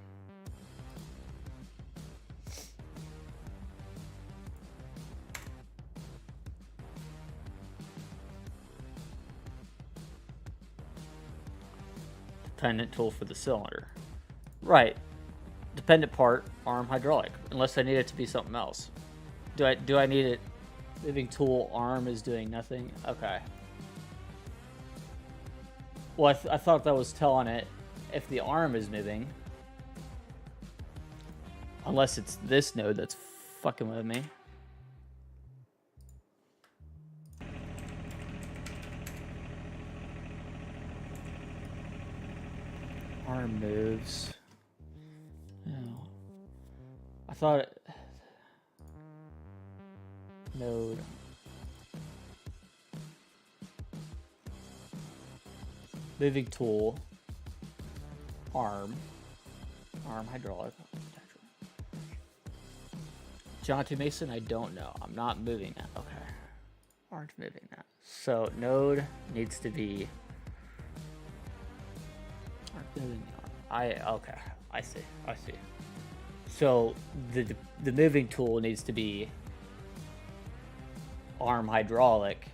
Dependent tool for the cylinder. Right. Dependent part, arm hydraulic. Unless I need it to be something else. Do I need it? Moving tool, arm is doing nothing? Okay. Well, I thought that was telling it if the arm is moving. Unless it's this node that's fucking with me. Arm moves. No. I thought it... Node. Moving tool. Arm hydraulic. Jonathan Mason, I don't know. I'm not moving that. Okay. Aren't moving that. So node needs to be. Aren't moving the arm. Okay. I see. So the moving tool needs to be arm hydraulic.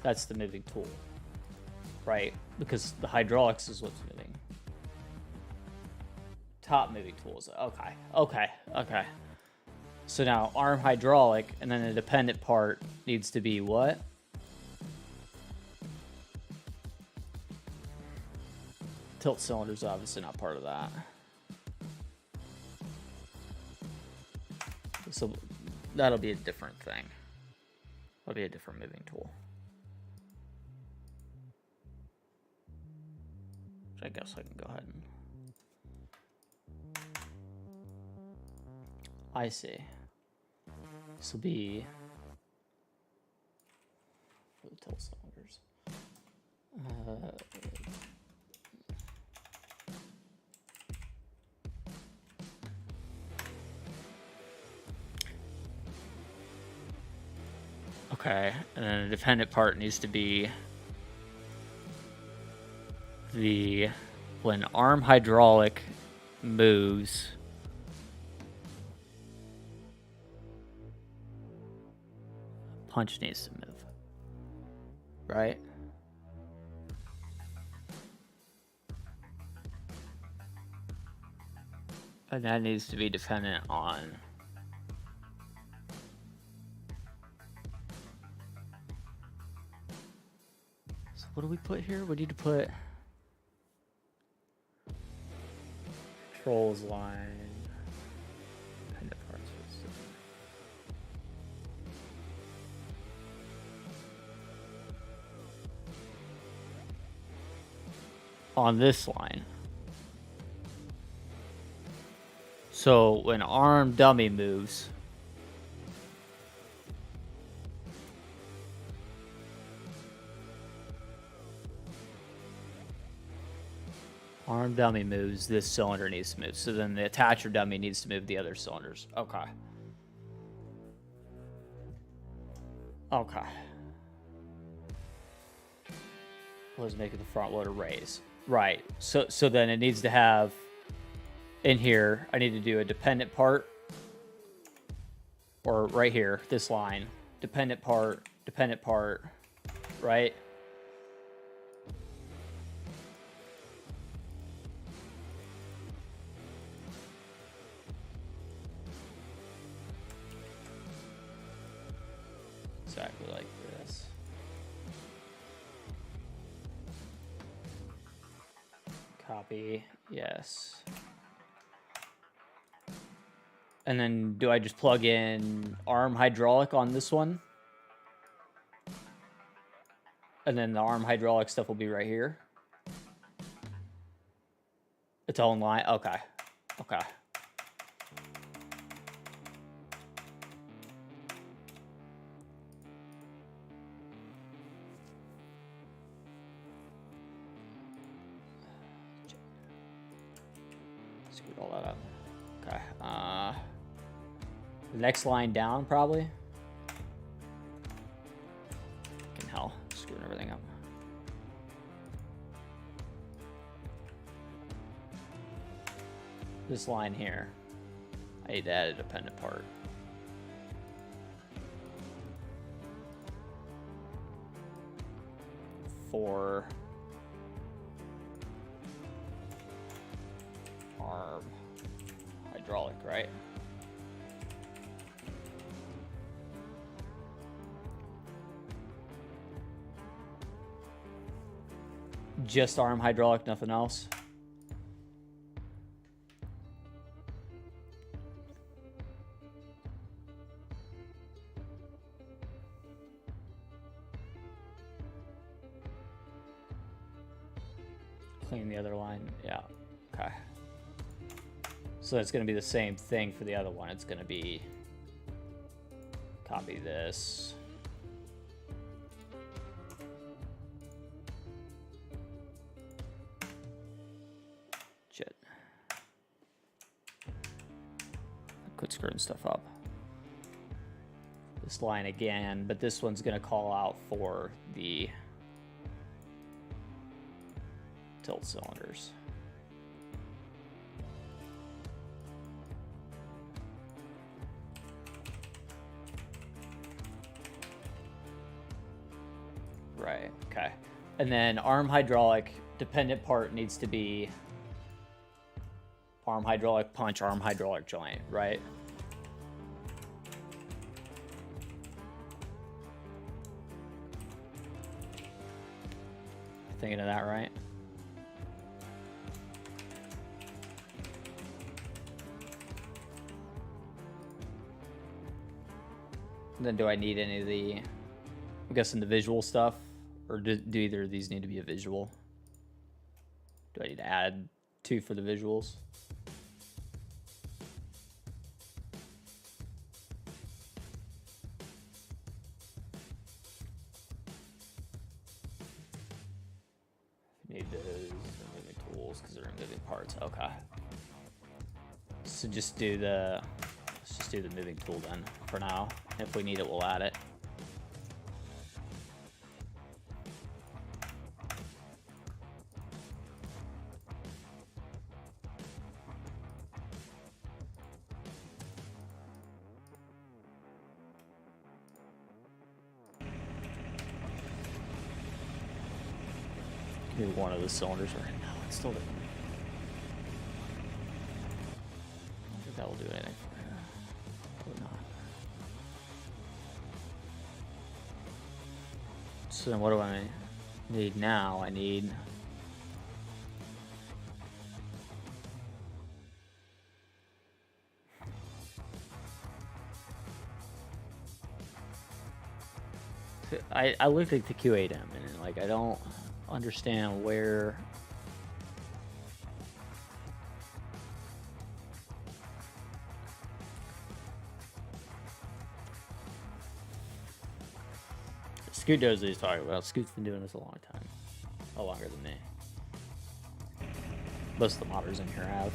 That's the moving tool, right? Because the hydraulics is what's moving. Top moving tools. Okay. So now arm hydraulic, and then the dependent part needs to be what? Tilt cylinder's obviously not part of that. So that'll be a different thing. That'll be a different moving tool. I guess I can go ahead and... I see. This will be... for the tilt cylinders. Okay, and then the dependent part needs to be... when arm hydraulic moves, punch needs to move, right? And that needs to be dependent on so what do we put here? We need to put controls line. On this line. So when arm dummy moves, arm dummy moves, this cylinder needs to move. So then the attacher dummy needs to move the other cylinders. Okay. Was making the front loader raise. Right. So then it needs to have in here, I need to do a dependent part, or right here, this line, dependent part, right? Exactly like this. Copy, yes. And then do I just plug in arm hydraulic on this one? And then the arm hydraulic stuff will be right here. Its own line. Okay. Okay. Screwed all that up. Okay. The next line down, probably. Fucking hell. Screwing everything up. This line here, I need to add a dependent part. For arm hydraulic, right? Just arm hydraulic, nothing else. Clean the other line. Yeah. Okay. So it's going to be the same thing for the other one. It's going to be copy this. Shit. Quit screwing stuff up. This line again, but this one's going to call out for the tilt cylinders. Right, okay. And then arm hydraulic dependent part needs to be arm hydraulic punch, arm hydraulic joint, right? Thinking of that right? Then do I need any of the, I'm guessing the visual stuff, or do either of these need to be a visual? Do I need to add two for the visuals? Need those moving tools because they're moving parts. Okay. So just do the, let's just do the moving tool then for now. If we need it, we'll add it. Maybe one of the cylinders right now. It's still different. I don't think that will do anything for you. Probably not. So then what do I need now? I need I looked at the Q8M and like I don't understand where Scoot knows what he's talking about. Scoot's been doing this a long time. A lot longer than me. Most of the modders in here have.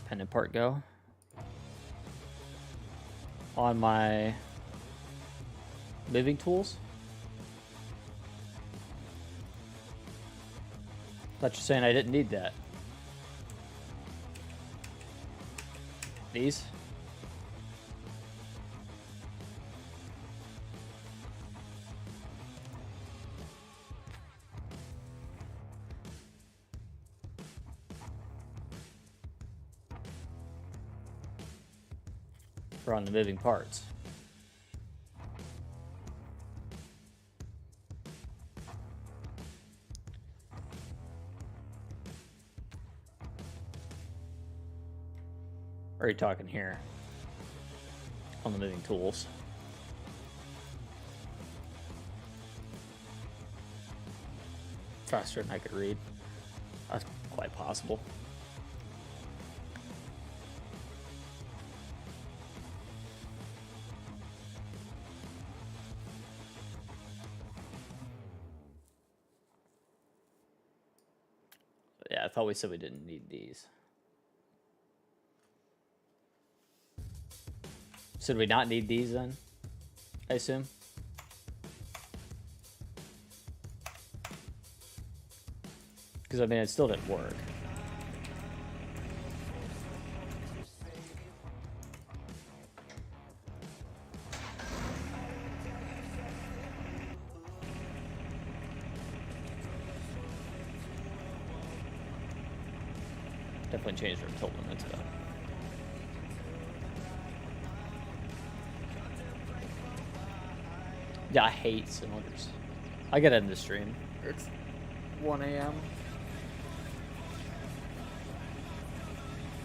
Dependent part go. On my moving tools. Thought you're saying I didn't need that. These? for on the moving parts. Or are you talking here on the moving tools? Faster than I could read. That's quite possible. Yeah, I thought we said we didn't need these. So do we not need these then? I assume. Because I mean, it still didn't work. Definitely changed our tilt limits though. Yeah, I hate cylinders. I get into the stream. It's 1 a.m.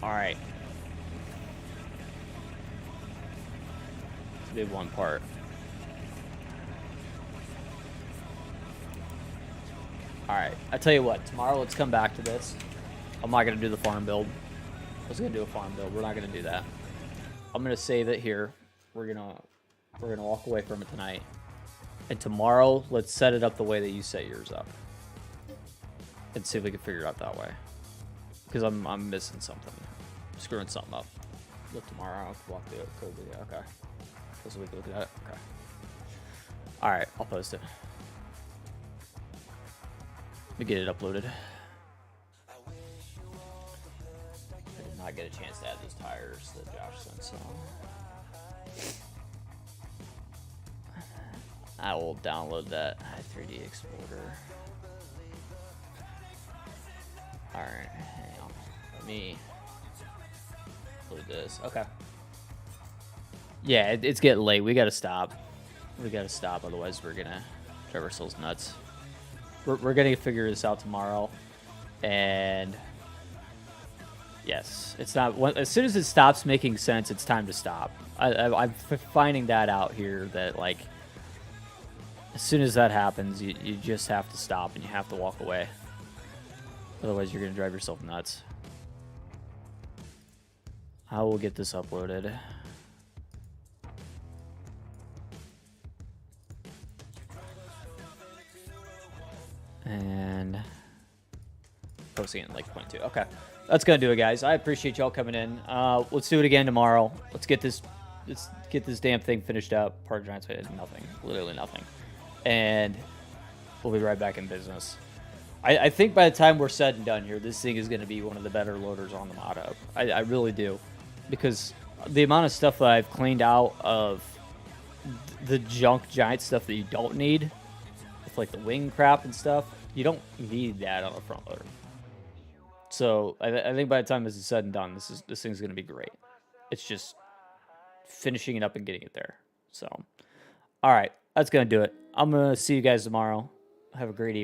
Alright. Let's do one part. Alright, I tell you what, tomorrow let's come back to this. I'm not going to do the farm build. I was going to do a farm build. We're not going to do that. I'm going to save it here. We're going to walk away from it tonight. And tomorrow, let's set it up the way that you set yours up. And see if we can figure it out that way. Because I'm missing something. I'm screwing something up. Look tomorrow. I'll walk through it. Code video. Okay. So we can look at it. Okay. Alright, I'll post it. Let me get it uploaded. I did not get a chance to add those tires that Josh sent, so I will download that 3D exporter. Alright, hang on. Let me load this. Okay. Yeah, it's getting late. We gotta stop. We gotta stop, otherwise we're gonna drive ourselves nuts. We're gonna figure this out tomorrow, and yes, it's not. As soon as it stops making sense, it's time to stop. I'm finding that out here. That like, as soon as that happens, you just have to stop and you have to walk away. Otherwise, you're gonna drive yourself nuts. I will get this uploaded. And posting it in like 0.2. Okay, that's gonna do it, guys. I appreciate y'all coming in. Let's do it again tomorrow. Let's get this damn thing finished up. Park Giants did nothing, literally nothing, and we'll be right back in business. I think by the time we're said and done here, this thing is gonna be one of the better loaders on the mod hub. I really do, because the amount of stuff that I've cleaned out of the junk giant stuff that you don't need, with like the wing crap and stuff, you don't need that on a front loader. So I think by the time this is said and done, this thing's gonna be great. It's just finishing it up and getting it there. So, all right, that's gonna do it. I'm gonna see you guys tomorrow. Have a great evening.